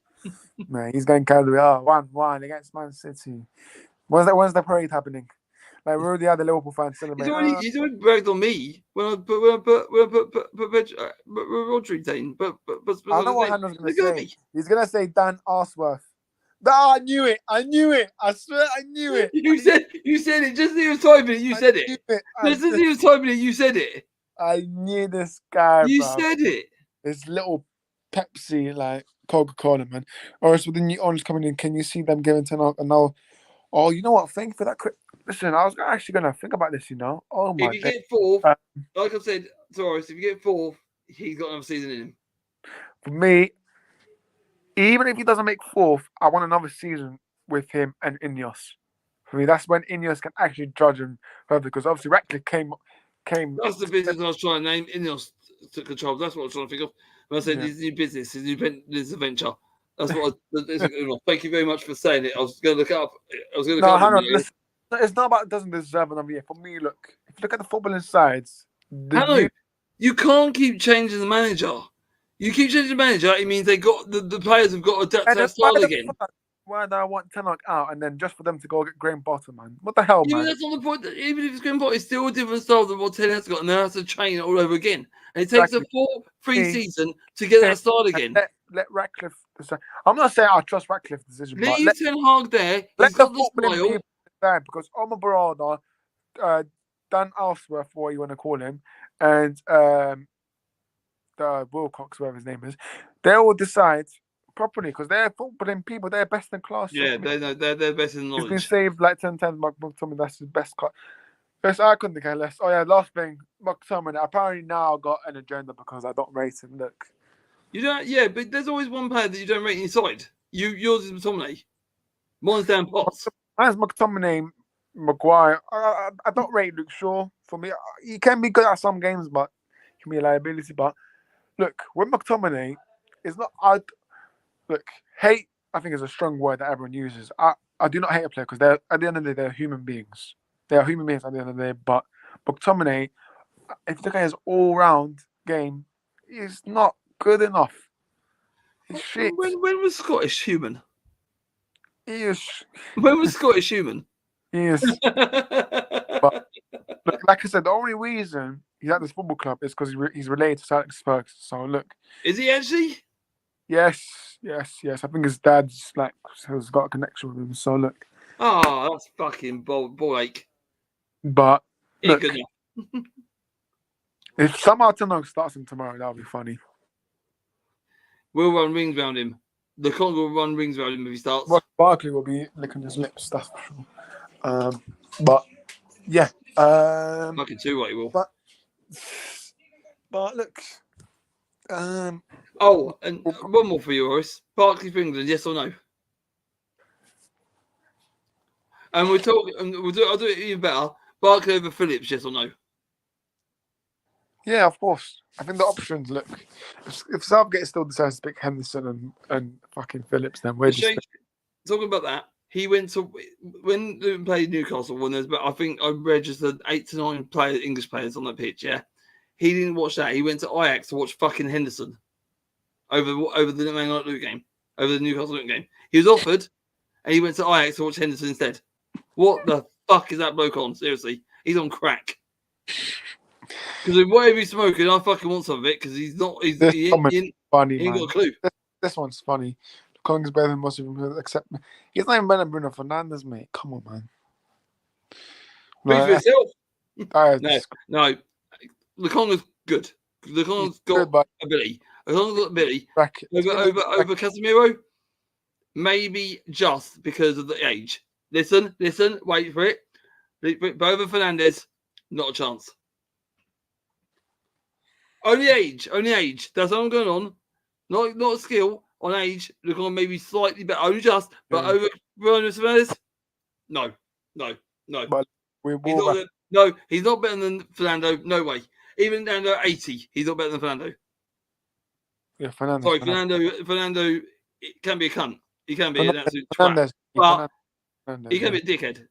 Mate, he's going carried away. 1-1 against Man City. When's the parade happening? Like, we already had the Liverpool fans celebrating. He's already bragged on me when I put Rodri in. But I know what Hannah's going to say. He's going to say Dan Ashworth. I knew it. I swear I knew it. You said it. Just as he was typing it, you said it. Just as he was typing it, you said it. I knew this guy, You bro. said it. This little Pepsi, like Coca-Cola, man. Or else with the new owners coming in, can you see them giving 10 out? And now, oh, you know what? Thank you for that. Listen, I was actually going to think about this, you know. Oh, my God. If you get fourth, like I said, Torres, if you get fourth, he's got another season in him. For me, even if he doesn't make fourth, I want another season with him and Ineos. For me, that's when Ineos can actually judge him further, because obviously Ratcliffe came. That's the business I was trying to name. Ineos took control. That's what I was trying to think of. When I said his new business, his new venture. That's what. Thank you very much for saying it. I was going to look it up. Listen, it's not about it doesn't deserve another year. For me, look, if you look at the footballing sides, you can't keep changing the manager. You keep changing the manager, it means the players have got to adapt to that style again. Why do I want Tenok out and then just for them to go get Graham Potter, man? What the hell, man? That's not the point. Even if it's Graham Potter, it's still a different style than what Ten has got, and they have to train it all over again. And it takes a full pre-season to get that style again. Let Ratcliffe decide. I'm not saying I trust Ratcliffe's decision, but let Ten Hag there. Let the footballing people decide, because Omar Barada, Dan Ashworth, what you want to call him, and the Wilcox, whatever his name is, they all decide properly, because they're footballing people. They're best in class. Yeah, they're best in knowledge. He's been saved like 10 times. Mctominay, that's his best cut. Yes, I couldn't care less. Oh yeah, last thing, Mctominay. Apparently now got an agenda because I don't rate him. Look, you don't. Yeah, but there's always one player that you don't rate inside. Yours is Mctominay. Mine's Dan Potts. Mine's Mctominay, Maguire. I don't rate Luke Shaw. For me, he can be good at some games, but he can be a liability. But look, with Mctominay, it's not. Hate, I think, is a strong word that everyone uses. I do not hate a player, because they're, at the end of the day, they're human beings. They are human beings at the end of the day. But McTominay, if you look at his all-round game, he's not good enough. He's shit. When was Scottish human? He is. When was Scottish human? He is. But look, like I said, the only reason he's at this football club is because he's related to Alex Ferguson. So look. Is he actually? Yes. I think his dad's has got a connection with him. So look. Oh, that's fucking ball ache. But look, good if somehow Tenok starts him tomorrow, that'll be funny. We'll run rings around him. The Congo will run rings around him if he starts. Well, Barkley will be licking his lips, that's for sure. But yeah. Fucking two-way he will. But look. Oh, and one more for you, Horace. Barkley for England, yes or no? And we're talking. I'll do it even better. Barkley over Phillips, yes or no? Yeah, of course. I think the options look. If Southgate still decides to pick Henderson and fucking Phillips, then we're just talking about that. He went to when Luton played Newcastle. When there's, I think I registered 8 to 9 English players on that pitch. Yeah, he didn't watch that. He went to Ajax to watch fucking Henderson over the Man United Luton game, over the Newcastle Luton game. He was offered, and he went to Ajax to watch Henderson instead. What the fuck is that bloke on? Seriously, he's on crack. Because whatever he's smoking, I fucking want some of it. Because he's not. He ain't got a clue. This one's funny. Kong's better than most of them, except he's not even better than Bruno Fernandes, mate. Come on, man. Speak for yourself. No. Lukonga's good. Lukonga's got ability. Lukonga's got ability. Over Casemiro, maybe just because of the age. Listen, wait for it. But over Fernandes, not a chance. Only age. That's all I'm going on. Not skill, on age. Lukong maybe slightly better. Only just, but over Bruno Fernandes, no. But he's not better than Fernando. No way. Even down to 80, he's not better than Fernando. Yeah, Fernando. Sorry, Fernando it can be a cunt. He can be an absolute twat. But he can be a dickhead.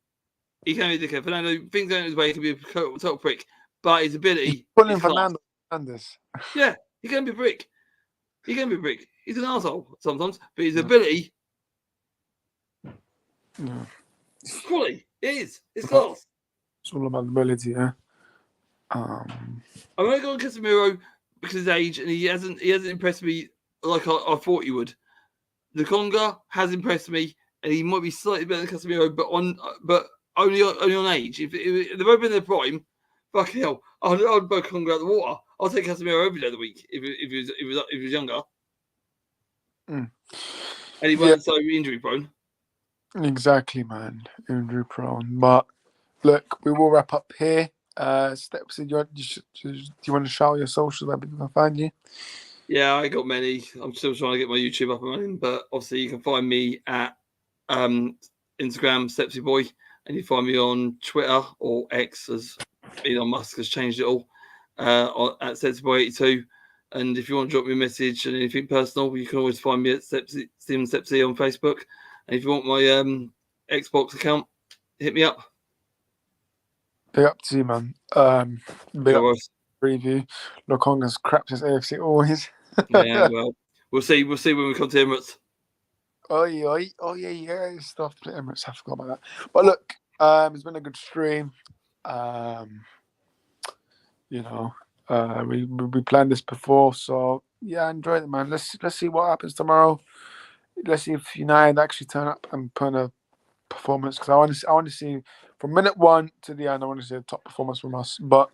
He can be a dickhead. Fernando, things going his way, he can be a total prick. But his ability. Pulling Fernando Fernandes. Yeah, he can be a prick. He can be a prick. He's an asshole sometimes, but his ability. Yeah. Quality. It is. It's class. It's all about the ability, yeah. I'm only going Casemiro because of his age, and he hasn't impressed me like I thought he would. The Conga has impressed me, and he might be slightly better than Casemiro, but only on age. If they've both been in their prime, fucking hell, I'd both Conga out the water. I'll take Casemiro every day of the week if he was younger. And he wasn't so injury prone. Exactly, man. Injury prone. But look, we will wrap up here. Steps, do you want to shout your socials where people can find you? Yeah, I got many. I'm still trying to get my YouTube up and running, but obviously you can find me at Instagram, Stepsy Boy, and you find me on Twitter or X, as Elon Musk has changed it all, at Stepsy Boy 82. And if you want to drop me a message and anything personal, you can always find me at Stepsy on Facebook. And if you want my Xbox account, hit me up. Big up to you, man. Big up preview. Lokonga's crapped his AFC always. Yeah, well, we'll see when we come to Emirates. Oh yeah. Stuff to Emirates. I forgot about that. But look, it's been a good stream. We planned this before, so yeah, I enjoyed it, man. Let's see what happens tomorrow. Let's see if United actually turn up and put a performance, because I want to see from minute 1 to the end. I want to see a top performance from us. But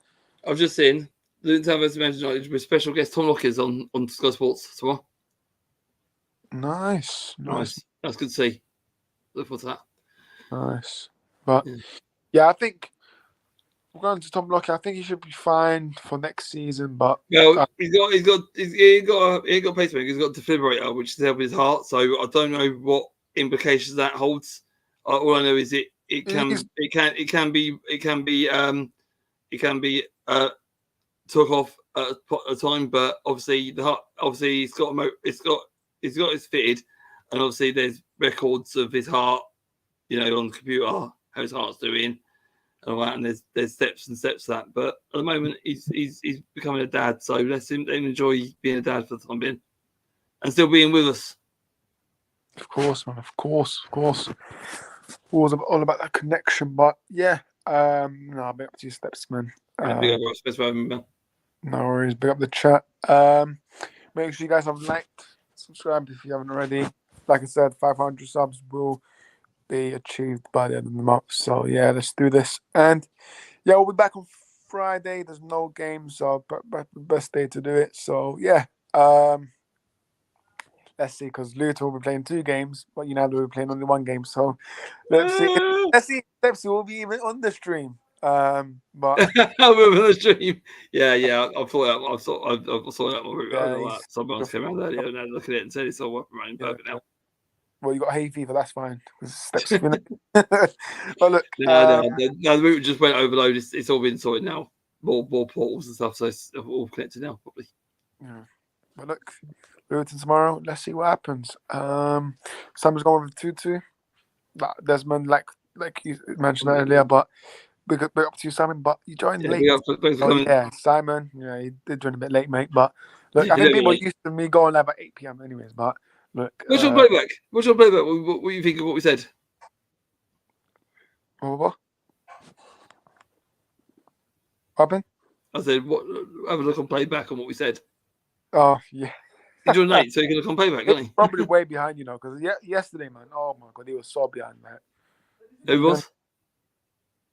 I've just seen Luton versus Manchester United with special guest Tom Lockers on Sky Sports tomorrow. Nice. That's good to see. Look forward to that. Nice, but yeah, I think we're going to Tom Lockyer. I think he should be fine for next season. But he ain't got a pacemaker. He's got a defibrillator, which is helping his heart. So I don't know what implications that holds. All I know is it can be took off at a time, but obviously the heart, he's got it fitted, and obviously there's records of his heart, on the computer, how his heart's doing, and all that, and there's steps and steps to that. But at the moment he's becoming a dad, so let him enjoy being a dad for the time being, and still being with us. Of course, man. Of course. All about that connection, but yeah, no, big up to your Steps, man. Big up, man. No worries, big up the chat. Make sure you guys have liked, subscribed if you haven't already. Like I said, 500 subs will be achieved by the end of the month. So yeah, let's do this. And yeah, we'll be back on Friday. There's no game, so best day to do it. So yeah, let's see, because Luton will be playing 2 games, but United will be playing only 1 game. So let's see. Let's see if Pepsi will be even on the stream. But I'll be on the stream. Yeah. I thought that my route. Someone else came out earlier and had a look at it and said it's all running perfect now. Well, you got hay fever. That's fine. Steps. But look, the route just went overload. It's all been sorted now. More portals and stuff, so it's all connected now, probably. Yeah. But look, Luton tomorrow. Let's see what happens. Sam's going with 2-2. Desmond, like you mentioned earlier, but big up to you, Simon. But you joined late. Yeah, Simon. Yeah, he did join a bit late, mate. But look, I think people are used to me going live at 8 p.m. anyways. But look, what's your playback? What do you think of what we said? What happened? I said, have a look on playback on what we said. Oh yeah. He joined late, so he can look on playback, can't he? Probably way behind, because yesterday, man. Oh my god, he was so behind, man. Who was?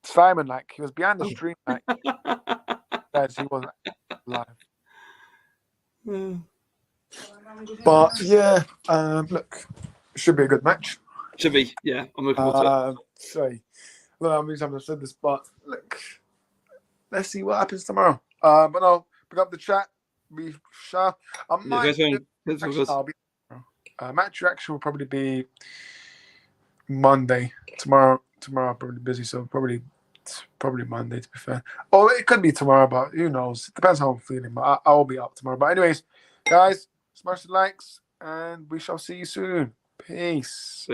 Simon, he was behind the stream, guys, he wasn't live. But yeah, look, it should be a good match. Should be, yeah. I'm looking forward to it. Sorry, I don't know how many times I've said this, but look, let's see what happens tomorrow. But no, pick up the chat. Be sure. Match reaction will probably be Monday. Tomorrow I'm probably busy, so probably Monday, to be fair. Or it could be tomorrow, but who knows? It depends how I'm feeling. But I'll be up tomorrow. But anyways, guys, smash the likes, and we shall see you soon. Peace.